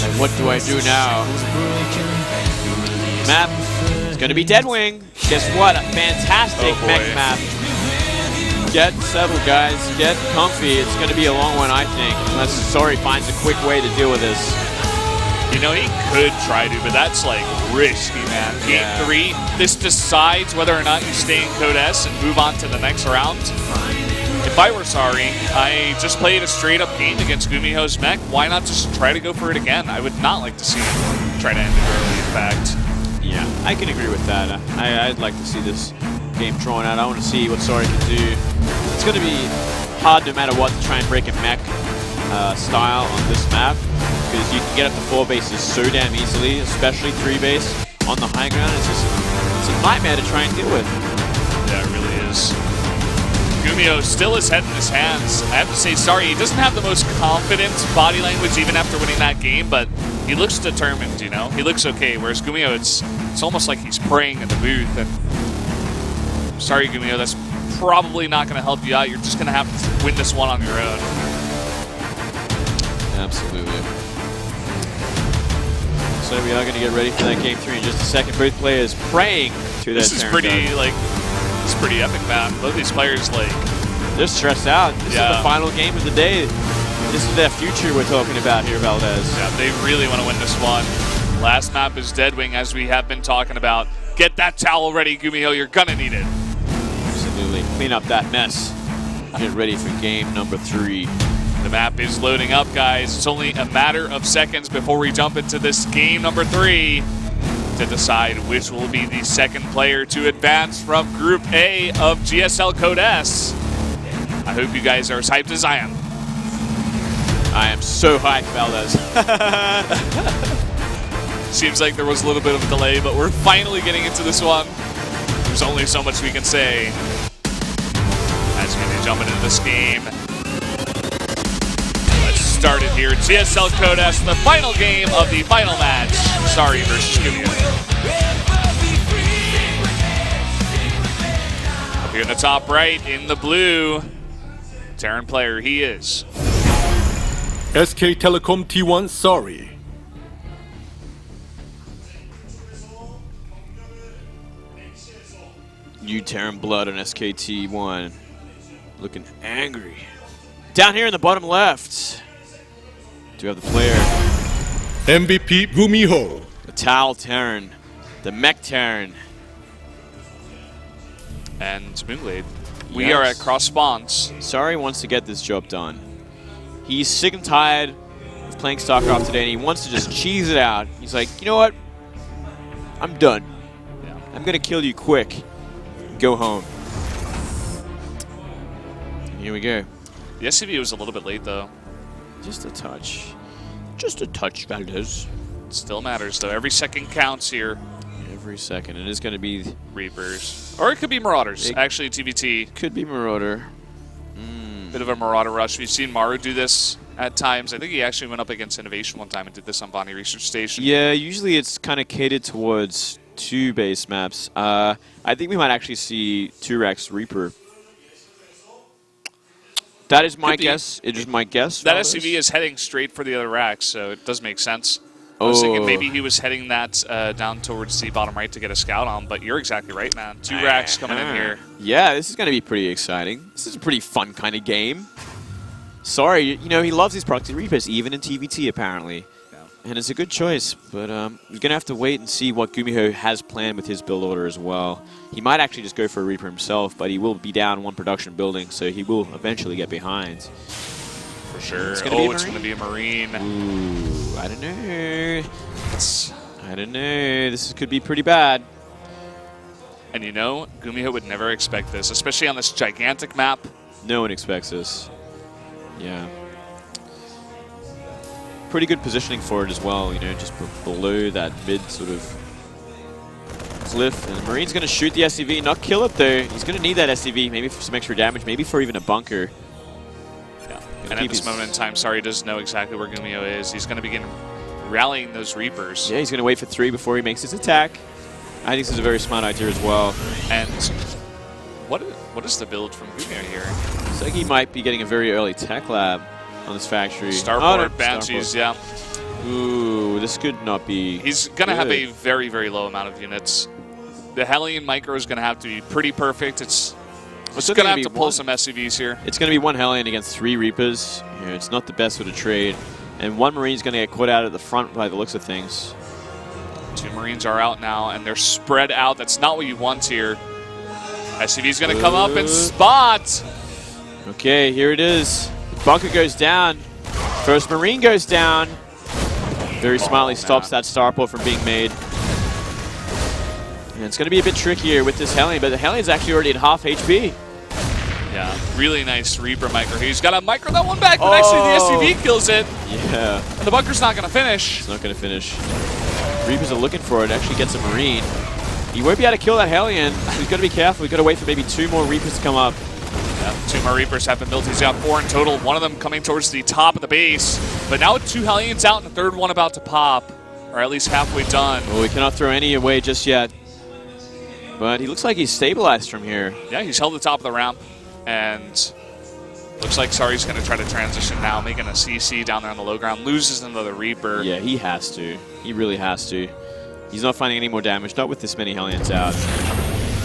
Like, what do I do now? Map. It's going to be Deadwing. Guess what? A fantastic mech map. Get settled, guys. Get comfy. It's going to be a long one, I think, unless Sari finds a quick way to deal with this. You know, he could try to, but that's like risky, man. Game 3, this decides whether or not you stay in Code S and move on to the next round. If I were Sari, I just played a straight-up game against GuMiho's mech. Why not just try to go for it again? I would not like to see him try to end it early, in fact. Yeah, I can agree with that. I'd like to see this game drawn out. I want to see what Sari can do. It's going to be hard no matter what to try and break a mech style on this map, because you can get up to 4 bases so damn easily, especially 3 base on the high ground. It's a nightmare to try and deal with. Yeah, it really is. GuMiho still his head in his hands. I have to say, Sari, he doesn't have the most confident body language even after winning that game, but he looks determined, you know? He looks okay, whereas GuMiho, it's almost like he's praying in the booth. And sorry, GuMiho, that's probably not going to help you out. You're just going to have to win this one on your own. Absolutely. so we are going to get ready for that game 3 in just a second. Both players praying to This that is turn pretty, gun. like, it's pretty epic, man. Both these players, like... They're stressed out. This is Yeah. the final game of the day. This is their future we're talking about here, Valdez. Yeah, they really want to win this one. Last map is Deadwing, as we have been talking about. Get that towel ready, GuMiho. You're going to need it. Absolutely. Clean up that mess. Get ready for game number 3. The map is loading up, guys. It's only a matter of seconds before we jump into this game number 3 to decide which will be the second player to advance from Group A of GSL Code S. I hope you guys are as hyped as I am. I am so hyped, Valdez. Seems like there was a little bit of a delay, but we're finally getting into this one. There's only so much we can say. As we jump into this game. Let's start it here. GSL Code S, the final game of the final match. Sari versus GuMiho. Up here in the top right, in the blue, Terran player, he is. SK Telecom T1 Sari. New Terran blood on SKT1. Looking angry. Down here in the bottom left, do have the player. MVP GuMiho. The Towel Terran. The Mech Terran. And Moonblade. We Yes. are at cross spawns. Sari wants to get this job done. He's sick and tired of playing StarCraft today, and he wants to just cheese it out. He's like, you know what? I'm done. Yeah. I'm going to kill you quick. Go home. And here we go. The SCV was a little bit late, though. Just a touch. Just a touch, Valdez. Still matters, though. Every second counts here. Every second. It is going to be... Reapers. Or it could be Marauders. Actually, TvT. Could be Marauder. Bit of a Marauder rush. We've seen Maru do this at times. I think he actually went up against Innovation one time and did this on Bonnie Research Station. Yeah, usually it's kind of catered towards 2 base maps. I think we might actually see 2-Rex Reaper. That is my Could be. guess. It is my guess. That Valdez. SCV is heading straight for the other racks, so it does make sense. I was thinking Oh. maybe he was heading that down towards the bottom right to get a scout on, but you're exactly right, man. 2 racks coming in here. Yeah, this is going to be pretty exciting. This is a pretty fun kind of game. Sorry, you know, he loves these proxy Reapers, even in TvT, apparently. Yeah. And it's a good choice, but we're going to have to wait and see what GuMiho has planned with his build order as well. He might actually just go for a Reaper himself, but he will be down 1 production building, so he will eventually get behind. For sure. It's gonna be a It's going to be a Marine. Ooh, I don't know. It's- I don't know. This could be pretty bad. And you know, GuMiho would never expect this, especially on this gigantic map. No one expects this. Yeah. Pretty good positioning for it as well, you know, just below that mid sort of cliff. And the Marine's going to shoot the SCV, not kill it though. He's going to need that SCV, maybe for some extra damage, maybe for even a bunker. Yeah. And at this moment in time, Sari doesn't know exactly where GuMiho is. He's going to begin rallying those Reapers. Yeah, he's going to wait for 3 before he makes his attack. I think this is a very smart idea as well. And what is the build from GuMiho here? Looks like he might be getting a very early tech lab on this factory. Starport, Banshees, yeah. Ooh, this could not be. He's going to have a good. very, very low amount of units. The Hellion Micro is going to have to be pretty perfect. It's going to have to pull some SCVs here. It's going to be 1 Hellion against 3 Reapers. You know, it's not the best sort of trade. And 1 Marine's going to get caught out at the front by the looks of things. 2 Marines are out now, and they're spread out. That's not what you want here. SCV's going to come up and spot. Okay, here it is. The bunker goes down. First Marine goes down. Very smartly stops that starport from being made. And it's going to be a bit trickier with this Hellion, but the Hellion's actually already at half HP. Yeah, really nice Reaper micro. He's got a micro that one back, but actually the SCV kills it. Yeah, And the bunker's not going to finish. it's not going to finish. Reapers are looking for it. Actually gets a Marine. He won't be able to kill that Hellion. We've got to be careful. We've got to wait for maybe 2 more Reapers to come up. Yeah, 2 more Reapers have been built. He's got 4 in total. One of them coming towards the top of the base. But now with 2 Hellions out and the 3rd one about to pop, or at least halfway done. Well, we cannot throw any away just yet. But he looks like he's stabilized from here. Yeah, he's held the top of the ramp. And Looks like Sari's going to try to transition now, making a CC down there on the low ground. Loses another Reaper. Yeah, he has to. He really has to. He's not finding any more damage, not with this many Hellions out.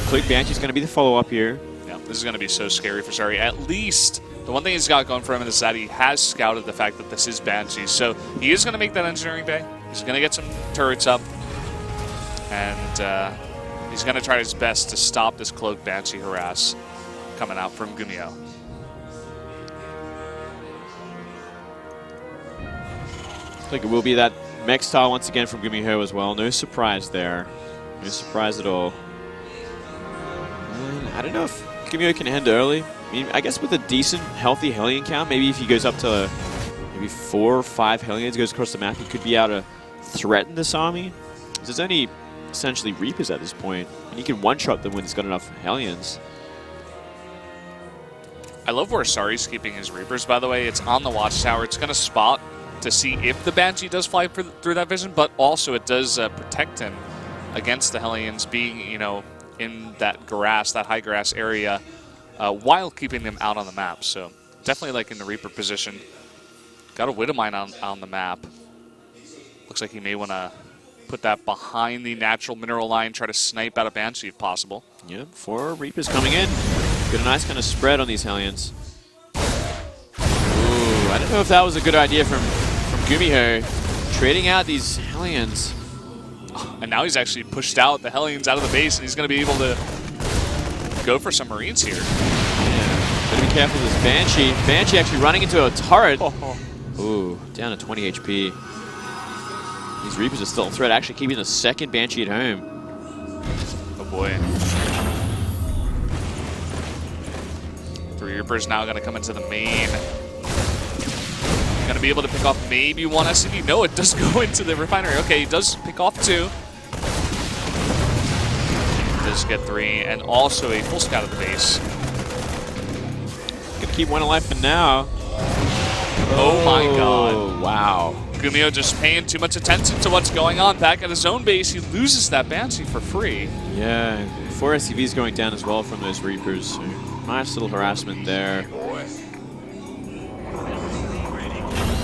Cloak Banshee's going to be the follow-up here. Yeah, this is going to be so scary for Sari. At least the one thing he's got going for him is that he has scouted the fact that this is Banshee. So he is going to make that engineering bay. He's going to get some turrets up. And he's going to try his best to stop this Cloak Banshee harass coming out from GuMiho. I think it will be that mech style once again from GuMiho as well. No surprise there. No surprise at all. I don't know if GuMiho can end early. I mean, I guess with a decent, healthy Hellion count, maybe if he goes up to maybe 4 or 5 Hellions, goes across the map, he could be able to threaten this army. There's only essentially Reapers at this point, and he can one-shot them when he's got enough Hellions. I love where Sari's keeping his Reapers, by the way. It's on the watchtower. It's going to spot to see if the Banshee does fly through that vision, but also it does protect him against the Hellions being, you know, in that grass, that high grass area, while keeping them out on the map. So definitely like in the Reaper position. Got a Widowmine on the map. Looks like he may want to put that behind the natural mineral line, try to snipe out a Banshee if possible. Yep, 4 Reapers coming in. Got a nice kind of spread on these Hellions. Ooh, I don't know if that was a good idea from GuMiho, trading out these Hellions. And now he's actually pushed out the Hellions out of the base, and he's going to be able to go for some Marines here. Yeah, gotta be careful with this Banshee. Banshee actually running into a turret. Ooh, down to 20 HP. These Reapers are still a threat, actually keeping the second Banshee at home. Oh boy. 3 Reapers now going to come into the main. Going to be able to pick off maybe 1 SCV. No, it does go into the refinery. Okay, he does pick off 2. Does get 3, and also a full scout of the base. Gonna keep 1 alive for now. Oh my god. Wow. GuMiho just paying too much attention to what's going on back at his own base. He loses that Banshee for free. Yeah, 4 SCVs going down as well from those Reapers. So nice little harassment there.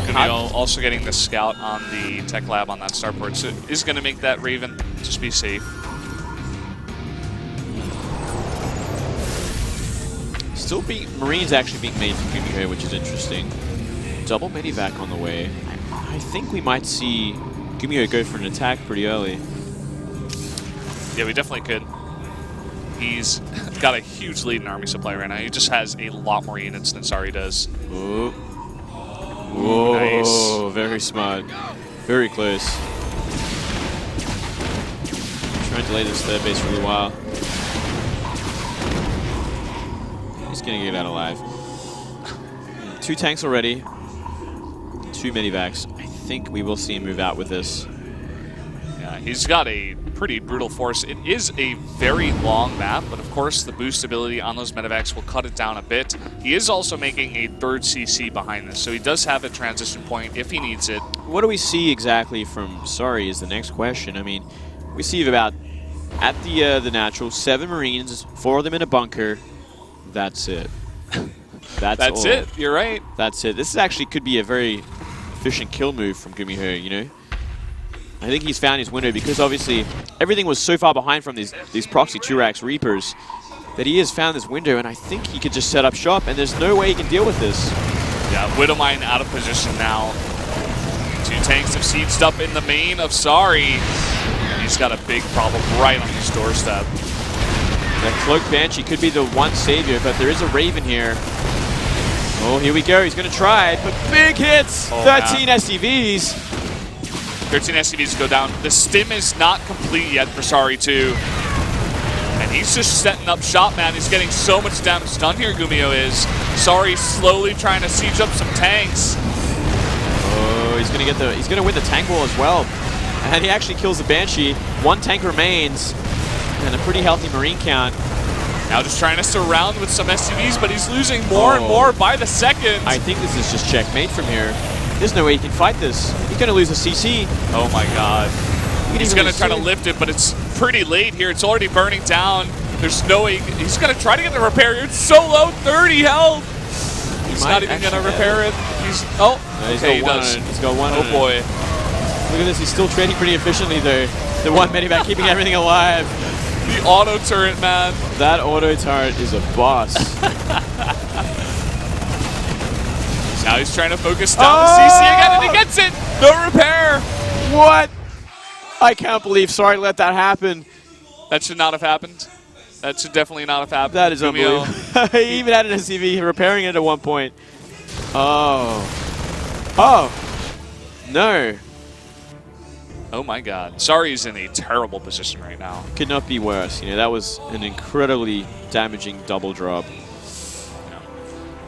GuMiho also getting the scout on the tech lab on that starport, so is going to make that Raven just be safe. Still Marines actually being made from GuMiho, which is interesting. Double medivac on the way. I think we might see GuMiho go for an attack pretty early. Yeah, we definitely could. He's got a huge lead in army supply right now. He just has a lot more units than Sari does. Ooh. Whoa, nice. Very smart. Very close. Trying to delay this third base for a while. He's going to get out alive. 2 tanks already. 2 medivacs. I think we will see him move out with this. Yeah, he's got a pretty brutal force. It is a very long map, but of course the boost ability on those medivacs will cut it down a bit. He is also making a 3rd CC behind this, so he does have a transition point if he needs it. What do we see exactly from Sari is the next question. I mean, we see about, at the natural, 7 Marines, 4 of them in a bunker. That's it. That's it. You're right. That's it. This is actually could be a very efficient kill move from GuMiho, you know? I think he's found his window because obviously everything was so far behind from these proxy Turax Reapers that he has found this window, and I think he could just set up shop, and there's no way he can deal with this. Yeah, Widowmine out of position now. 2 tanks have sieged up in the main of Sari. And he's got a big problem right on his doorstep. That Cloak Banshee could be the one savior, but there is a Raven here. Oh, here we go. He's going to try, but big hits! 13 SCVs. 13 SCVs go down. The stim is not complete yet for Sari 2. And he's just setting up shop, man. He's getting so much damage done here, GuMiho is. Sari slowly trying to siege up some tanks. Oh, he's gonna win the tank wall as well. And he actually kills the Banshee. 1 tank remains. And a pretty healthy Marine count. Now just trying to surround with some SCVs, but he's losing more and more by the second. I think this is just checkmate from here. There's no way he can fight this. He's going to lose a CC. Oh my god. He's going to try to lift it, but it's pretty late here. It's already burning down. There's no way. He's going to try to get the repair. It's so low, 30 health. not even going to repair it. He's okay, he does. He's got one. Oh boy. Look at this. He's still trading pretty efficiently though. The one medivac keeping everything alive. The auto turret, man. That auto turret is a boss. Now he's trying to focus down the CC again, and he gets it. No repair. What? I can't believe Sari let that happen. That should not have happened. That should definitely not have happened. That is unbelievable. He even had an SCV repairing it at one point. Oh. No. Oh my god. Sari's in a terrible position right now. Could not be worse. You know, that was an incredibly damaging double drop.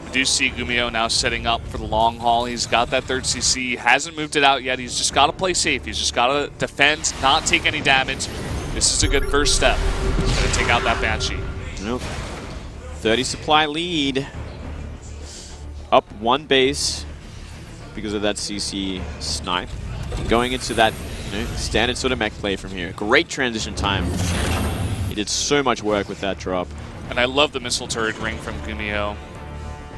I do see GuMiho now setting up for the long haul. He's got that third CC. He hasn't moved it out yet. He's just got to play safe. He's just got to defend, not take any damage. This is a good first step. He's going to take out that Banshee. Nope. 30 supply lead. Up one base because of that CC snipe. Going into that standard sort of mech play from here. Great transition time. He did so much work with that drop. And I love the missile turret ring from GuMiho.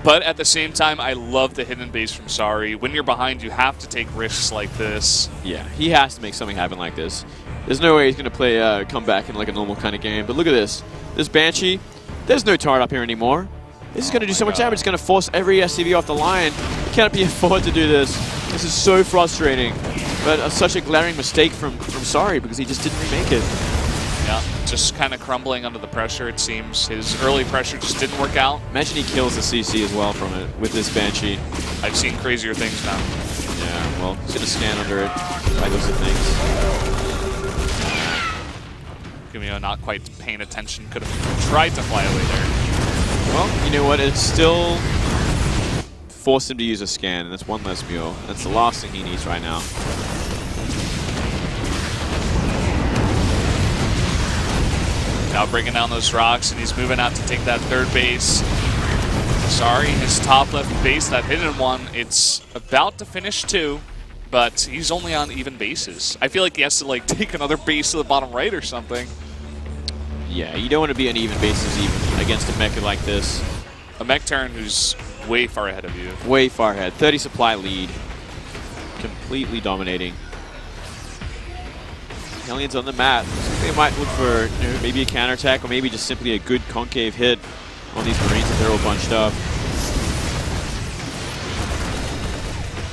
But at the same time, I love the hidden base from Sari. When you're behind, you have to take risks like this. Yeah, he has to make something happen like this. There's no way he's going to play come back in like a normal kind of game. But look at this. This Banshee, there's no turret up here anymore. This is going to do so much damage. It's going to force every SCV off the line. He can't be afford to do this. This is so frustrating. But such a glaring mistake from Sari because he just didn't remake it. Yeah, just kind of crumbling under the pressure, it seems. His early pressure just didn't work out. Imagine he kills the CC as well from it with this Banshee. I've seen crazier things now. Yeah, well, he's going to scan under it by those things. GuMiho not quite paying attention. Could have tried to fly away there. Well, you know what? It still forced him to use a scan, and that's one less mule. That's the last thing he needs right now. Now bringing down those rocks, and he's moving out to take that third base. Sari, his top left base, that hidden one, it's about to finish too, but he's only on even bases. I feel like he has to like take another base to the bottom right or something. Yeah, you don't want to be on even bases even against a mecha like this. A mech Terran who's way far ahead of you. Way far ahead. 30 supply lead. Completely dominating. Aliens on the map. They might look for maybe a counterattack or maybe just simply a good concave hit on these Marines if they're all bunched up.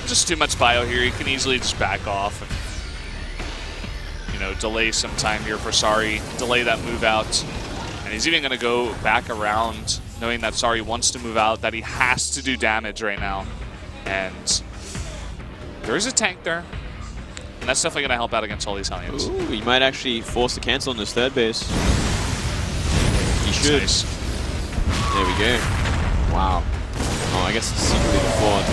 Just too much bio here. You can easily just back off and, you know, delay some time here for Sari. Delay that move out. And he's even going to go back around knowing that Sari wants to move out, that he has to do damage right now. And there is a tank there. And that's definitely going to help out against all these Hellions. Ooh, he might actually force the cancel on this third base. He should. Nice. There we go. Wow. Oh, I guess it's secretly the fourth.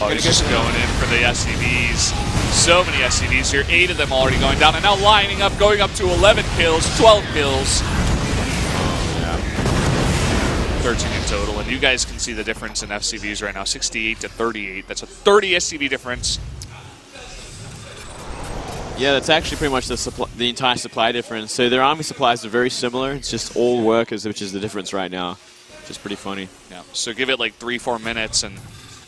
Oh, he's just going in for the SCVs. So many SCVs here. 8 of them already going down. And now lining up, going up to 11 kills, 12 kills. Oh, yeah. 13 in total. And you guys can see the difference in FCVs right now. 68 to 38. That's a 30 SCV difference. Yeah, that's actually pretty much the entire supply difference. So their army supplies are very similar. It's just all workers, which is the difference right now. Which is pretty funny. Yeah. So give it like 3-4 minutes, and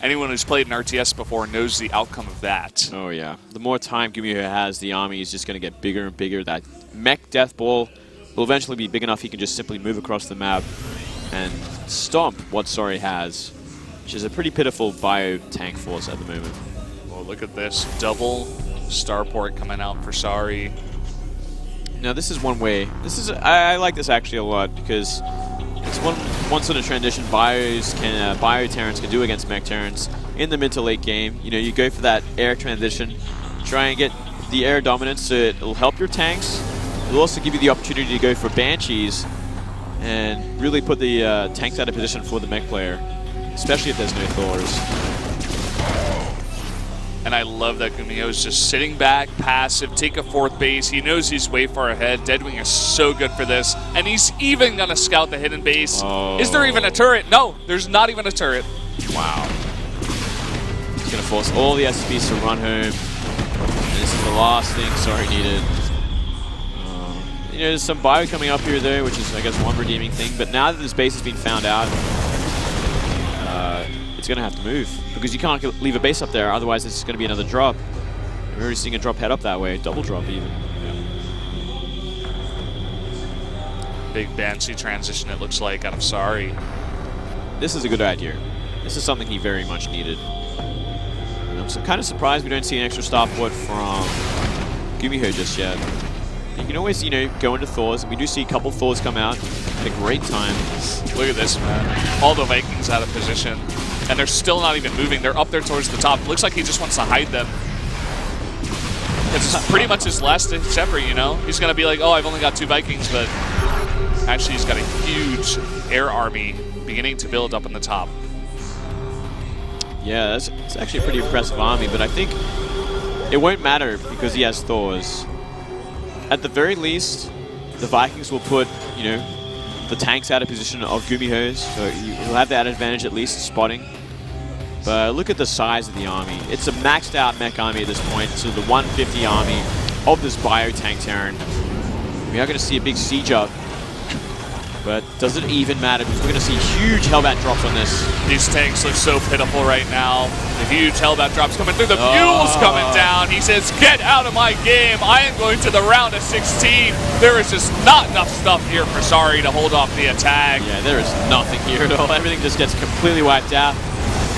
anyone who's played an RTS before knows the outcome of that. Oh, yeah. The more time GuMiho has, the army is just going to get bigger and bigger. That mech death ball will eventually be big enough he can just simply move across the map and stomp what Sari has, which is a pretty pitiful bio tank force at the moment. Well, look at this. Double starport coming out for Sari. Now, this is one way. I like this actually a lot because it's one sort of transition bio Terrans can do against mech Terrans in the mid to late game. You know, you go for that air transition, try and get the air dominance so it'll help your tanks. It'll also give you the opportunity to go for Banshees and really put the tanks out of position for the mech player, especially if there's no Thors. And I love that GuMiho is just sitting back, passive, take a fourth base. He knows he's way far ahead. Deadwing is so good for this. And he's even going to scout the hidden base. Oh. Is there even a turret? No, there's not even a turret. Wow. He's going to force all the SCPs to run home. And this is the last thing Sari needed. You know, there's some bio coming up here, though, which is, I guess, one redeeming thing. But now that this base has been found out, it's going to have to move because you can't leave a base up there. Otherwise, it's going to be another drop. We're already seeing a drop head up that way, double drop even. Big Banshee transition, it looks like, out of Sari. This is a good idea. This is something he very much needed. And I'm kind of surprised we don't see an extra starport from GuMiho just yet. You can always, you know, go into Thors, and we do see a couple Thors come out at a great time. Look at this, man. All the Vikings out of position, and they're still not even moving. They're up there towards the top. Looks like he just wants to hide them. It's pretty much his last separate, you know? He's going to be like, oh, I've only got 2 Vikings, but actually he's got a huge air army beginning to build up in the top. Yeah, it's actually a pretty impressive army, but I think it won't matter because he has Thors. At the very least, the Vikings will put, you know, the tanks out of position of GuMiho's, so he'll have that advantage at least spotting. But look at the size of the army. It's a maxed out mech army at this point, so the 150 army of this bio-tank Terran. We are going to see a big siege up. But does it even matter? Because we're going to see huge Hellbat drops on this. These tanks look so pitiful right now. The huge Hellbat drops coming through. The mules coming down. He says, get out of my game. I am going to the round of 16. There is just not enough stuff here for Sari to hold off the attack. Yeah, there is nothing here at all. Everything just gets completely wiped out.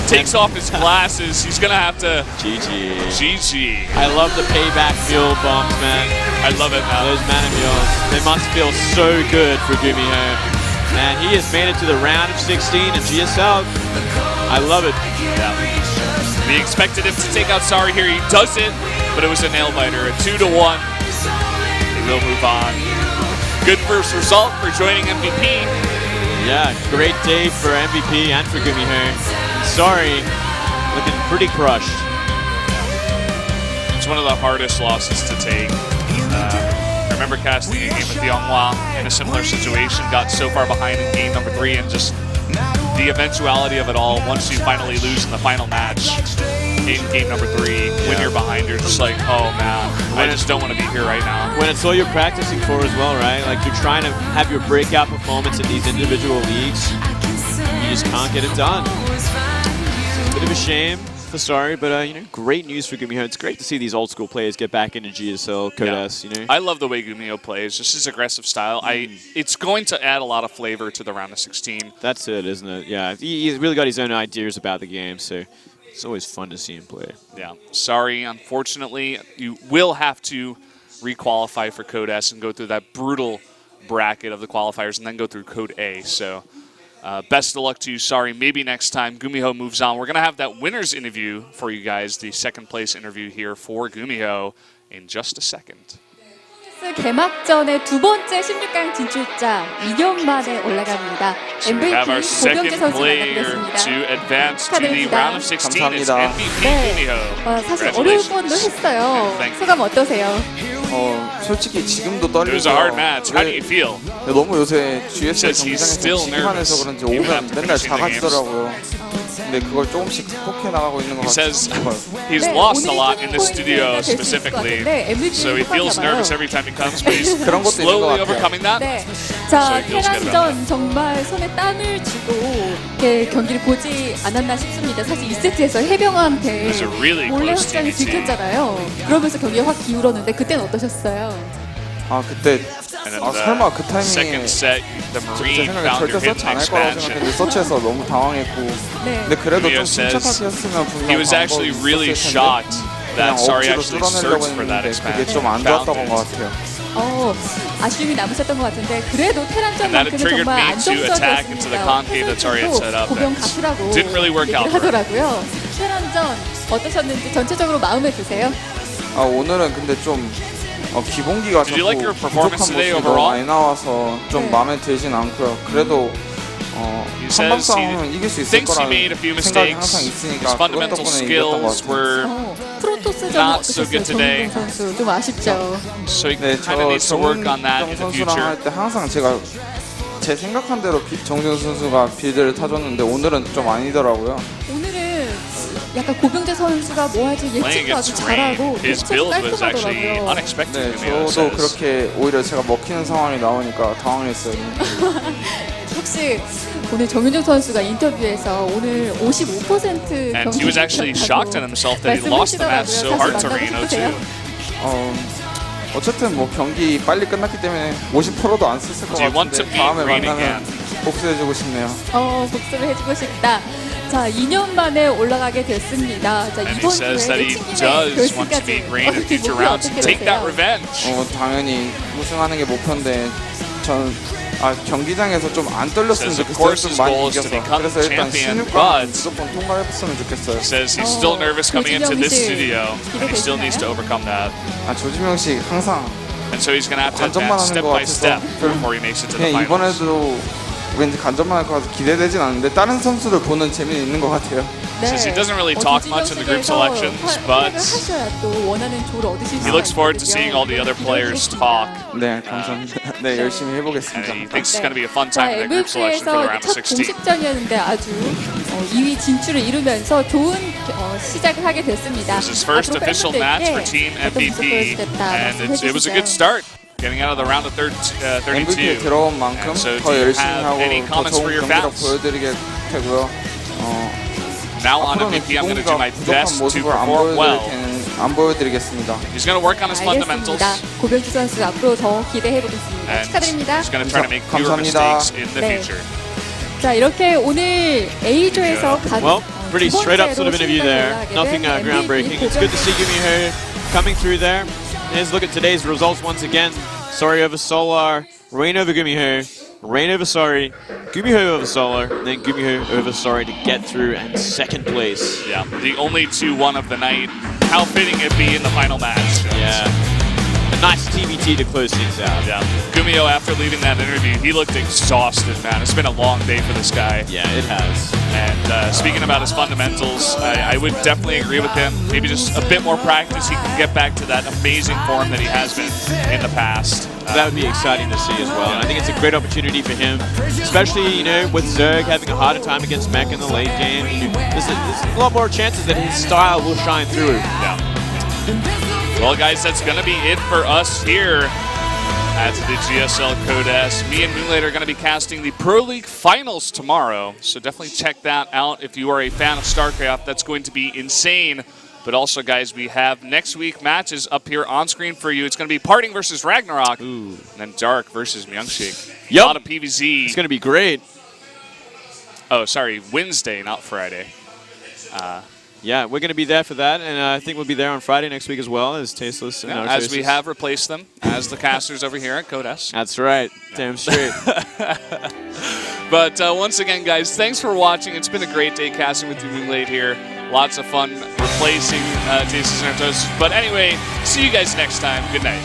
Takes off his glasses. He's going to have to... GG. GG. I love the payback mule bombs, man. I love it, man. Those mana mules. They must feel so good for GuMiho. Man, he has made it to the round of 16 in GSL. I love it. Yeah. We expected him to take out Sari here. He does it, but it was a nail-biter. A 2-1. He will move on. Good first result for joining MVP. Yeah, great day for MVP and for GuMiho. Sari looking pretty crushed. It's one of the hardest losses to take. I remember casting a game with Yonghua in a similar situation, got so far behind in game number 3, and just the eventuality of it all, once you finally lose in the final match in game number 3, when you're behind, you're just like, oh man, I just don't want to be here right now. When it's all you're practicing for as well, right? Like you're trying to have your breakout performance in these individual leagues, you just can't get it done. It's a bit of a shame for Sari, but you know, great news for GuMiho. It's great to see these old school players get back into GSL, Codas, you know. I love the way GuMiho plays, just his aggressive style. It's going to add a lot of flavor to the round of 16. That's it, isn't it? Yeah, he's really got his own ideas about the game, so it's always fun to see him play. Yeah, Sari, unfortunately, you will have to requalify for Code S and go through that brutal bracket of the qualifiers and then go through Code A. So best of luck to you, Sari. Maybe next time GuMiho moves on. We're going to have that winner's interview for you guys, the second place interview here for GuMiho in just a second. 개막전의 두 번째 16강 진출자 2년 만에 올라갑니다. We have our MVP second 고병재 선수 player 만나뵙겠습니다. to advance to the round of 16 is 감사합니다. MVP 네, GuMiho. 사실 어려울 Congratulations. 뻔도 했어요. Thank you. 소감 어떠세요? 솔직히 지금도 It was a hard 떨리고요. match. How do you feel? 너무 요새 GSL Says he's 경기장에서 still 지기만 nervous. 해서 그런지 Even 오면 after 맨날 finishing the games. 작아지더라고요. 근데 그걸 조금씩 극복해 나가고 있는 것 He says 같아요. he's 네, lost a 오늘 lot in the 포인트가 studio 될 수 있을 것 specifically, 같은데 MVP so he feels 똑같나 nervous 봐요. every time he comes, but he's 그런 것도 있는 것 slowly 같아요. overcoming that. 네. So 자, he feels good about 테란전 정말 손에 땀을 쥐고 이렇게 경기를 보지 않았나 싶습니다. 사실 2세트에서 해병한테 It was a really 몰래 close 확장이 TvT. 들켰잖아요. 그러면서 경기가 확 기울었는데 그때는 어떠셨어요? 그때 And then 설마 그 the second 타이밍에 set, the 제 Marine 생각에 found your 절대 hidden 서치 안 할 거라고 expansion. 생각했는데 서치해서 너무 당황했고 네. 근데 그래도 GuMiho 좀 says 침착하게 했으면 분명 He was actually really shocked that Sari 억지로 actually 뚫어내려고 searched for that 했는데 그게 expansion. 좀 안 found 좋았던 it. 것 같아요. 아쉬움이 남으셨던 것 같은데 그래도 And that 테란전만큼은 triggered 정말 me to attack into the concave that Sari had set up. 고병 That 가수라고 didn't really work out 얘기를 for him. 하더라고요. 테란전 어떠셨는지 전체적으로 마음에 드세요? 오늘은 근데 좀 기본기가 Did you like your 자꾸 performance 부족한 today 모습이 너무 overall? 많이 나와서 좀 네. 마음에 들진 않고요. 그래도 He 한방 says 싸움은 he 이길 수 있을 thinks he 거라는 made a few 생각이 mistakes. 항상 His 있으니까 그것 fundamental 덕분에 이겼던 것 skills 같아요. were 프로토스전은 not so good 어떠셨어요? today. 정우동 선수 좀 아쉽죠. so he 네, kind of needs to work on that in the 정준 선수랑 future. 할 때 항상 제가 제 생각한 대로 정준 선수가 빌드를 타줬는데 오늘은 좀 아니더라고요. 오늘은 약간 고병재 선수가 뭐 하지 Playing 예측도 아주 against 잘하고 Rain, his 계속 build was actually 깔끔하더라고요. unexpected. 네, GuMiho 저도 says. 그렇게 오히려 제가 먹히는 상황이 나오니까 당황했어요. 혹시 오늘 정윤종 선수가 인터뷰에서 오늘 55% And he was actually shocked at himself that he lost the match so hard to Reno too. 어쨌든 뭐 경기 빨리 끝났기 때문에 50%도 안 썼을 것 Do you want to 같은데 beat 다음에 Rain 만나면 again? 복수해주고 싶네요. 복수를 해주고 싶다. 자, 2년 만에 올라가게 됐습니다. 자, And he 이번 says that 주에 he 팀의 does want to 결승까지 beat Rain in future 목표 rounds 어떻게 and take that 되세요? revenge. 당연히 우승하는 게 목표인데 전 경기장에서 좀 안 떨렸으면 Says, of 좋겠어요. course, 좀 his 많이 goal is to 이겨서. become 그래서 일단 champion, 16강 but 무조건 통과했으면 좋겠어요. Says he's still nervous coming into this studio, and he still needs to 기대되시나요? overcome that. 조지명 씨 항상 And so he's going to have to 관전만 advance 하는 step 것 by 같아서 step before he makes it to the 그냥 finals. 이번에도 왠지 간전만 할 것 같아서 기대되진 않는데 다른 선수들 보는 재미는 있는 것 같아요. Says he doesn't really talk much in the group selections, but he he looks forward to seeing all the other players talk. 네, 감사합니다. 네, 열심히 And 해보겠습니다. he thinks it's going to be a fun time in that group selection for the MVP에서 round of 첫 16. 공식전이었는데 아주 2위 진출을 이루면서 좋은 시작을 하게 됐습니다. This is his first 앞으로 official match for Team 팬분들께 어떤 MVP, 모습 보여주겠다 and it was a good 말씀해 start. Getting out of the round of MVP에 32. 들어온 만큼 And so 더 do you 열심히 have 하고 any 더 comments for 좋은 your 경기력 fans? 보여드리게 되고요. Now on 앞으로는 MVP, I'm going to do my 부족한 best to 모습을 perform well. 안 보여드리겠습니다. He's going to work on his fundamentals, 알겠습니다. 고병주 선수 앞으로 더 기대해 보겠습니다. and 축하드립니다. he's going to try to make fewer 감사합니다. mistakes in the 네. future. 자, 이렇게 오늘 A조에서 Well, pretty straight up sort of interview there. Nothing groundbreaking. It's good to see GuMiho coming through there. Here's a look at today's results once again. Sari over Solar, Rain over GuMiho, Rain over Sari, GuMiho over Solar, and then GuMiho over Sari to get through and second place. Yeah, the only 2-1 of the night. How fitting it be in the final match. Yeah. A nice TvT to close things out. Yeah. GuMiho, after leaving that interview, he looked exhausted, man. It's been a long day for this guy. Yeah, it has. And speaking about his fundamentals, I would definitely agree with him. Maybe just a bit more practice, he can get back to that amazing form that he has been in the past. That would be exciting to see as well. And I think it's a great opportunity for him, especially, you know, with Zerg having a harder time against Mech in the late game. There's a lot more chances that his style will shine through. Yeah. Well, guys, that's going to be it for us here at the GSL Code S. Me and Moonlight are going to be casting the Pro League Finals tomorrow, so definitely check that out if you are a fan of StarCraft. That's going to be insane. But also, guys, we have next week matches up here on screen for you. It's going to be Parting versus Ragnarok, and then Dark versus Myungshik. Yep. A lot of PvZ. It's going to be great. Oh, sorry, Wednesday, not Friday. Yeah, we're going to be there for that, and I think we'll be there on Friday next week as well as Tasteless and Yeah, our as we have replaced them as the casters over here at Code S. That's right. Damn straight. But once again, guys, thanks for watching. It's been a great day casting with you, Moonlight, here. Lots of fun replacing Tasteless and Toast. But anyway, see you guys next time. Good night.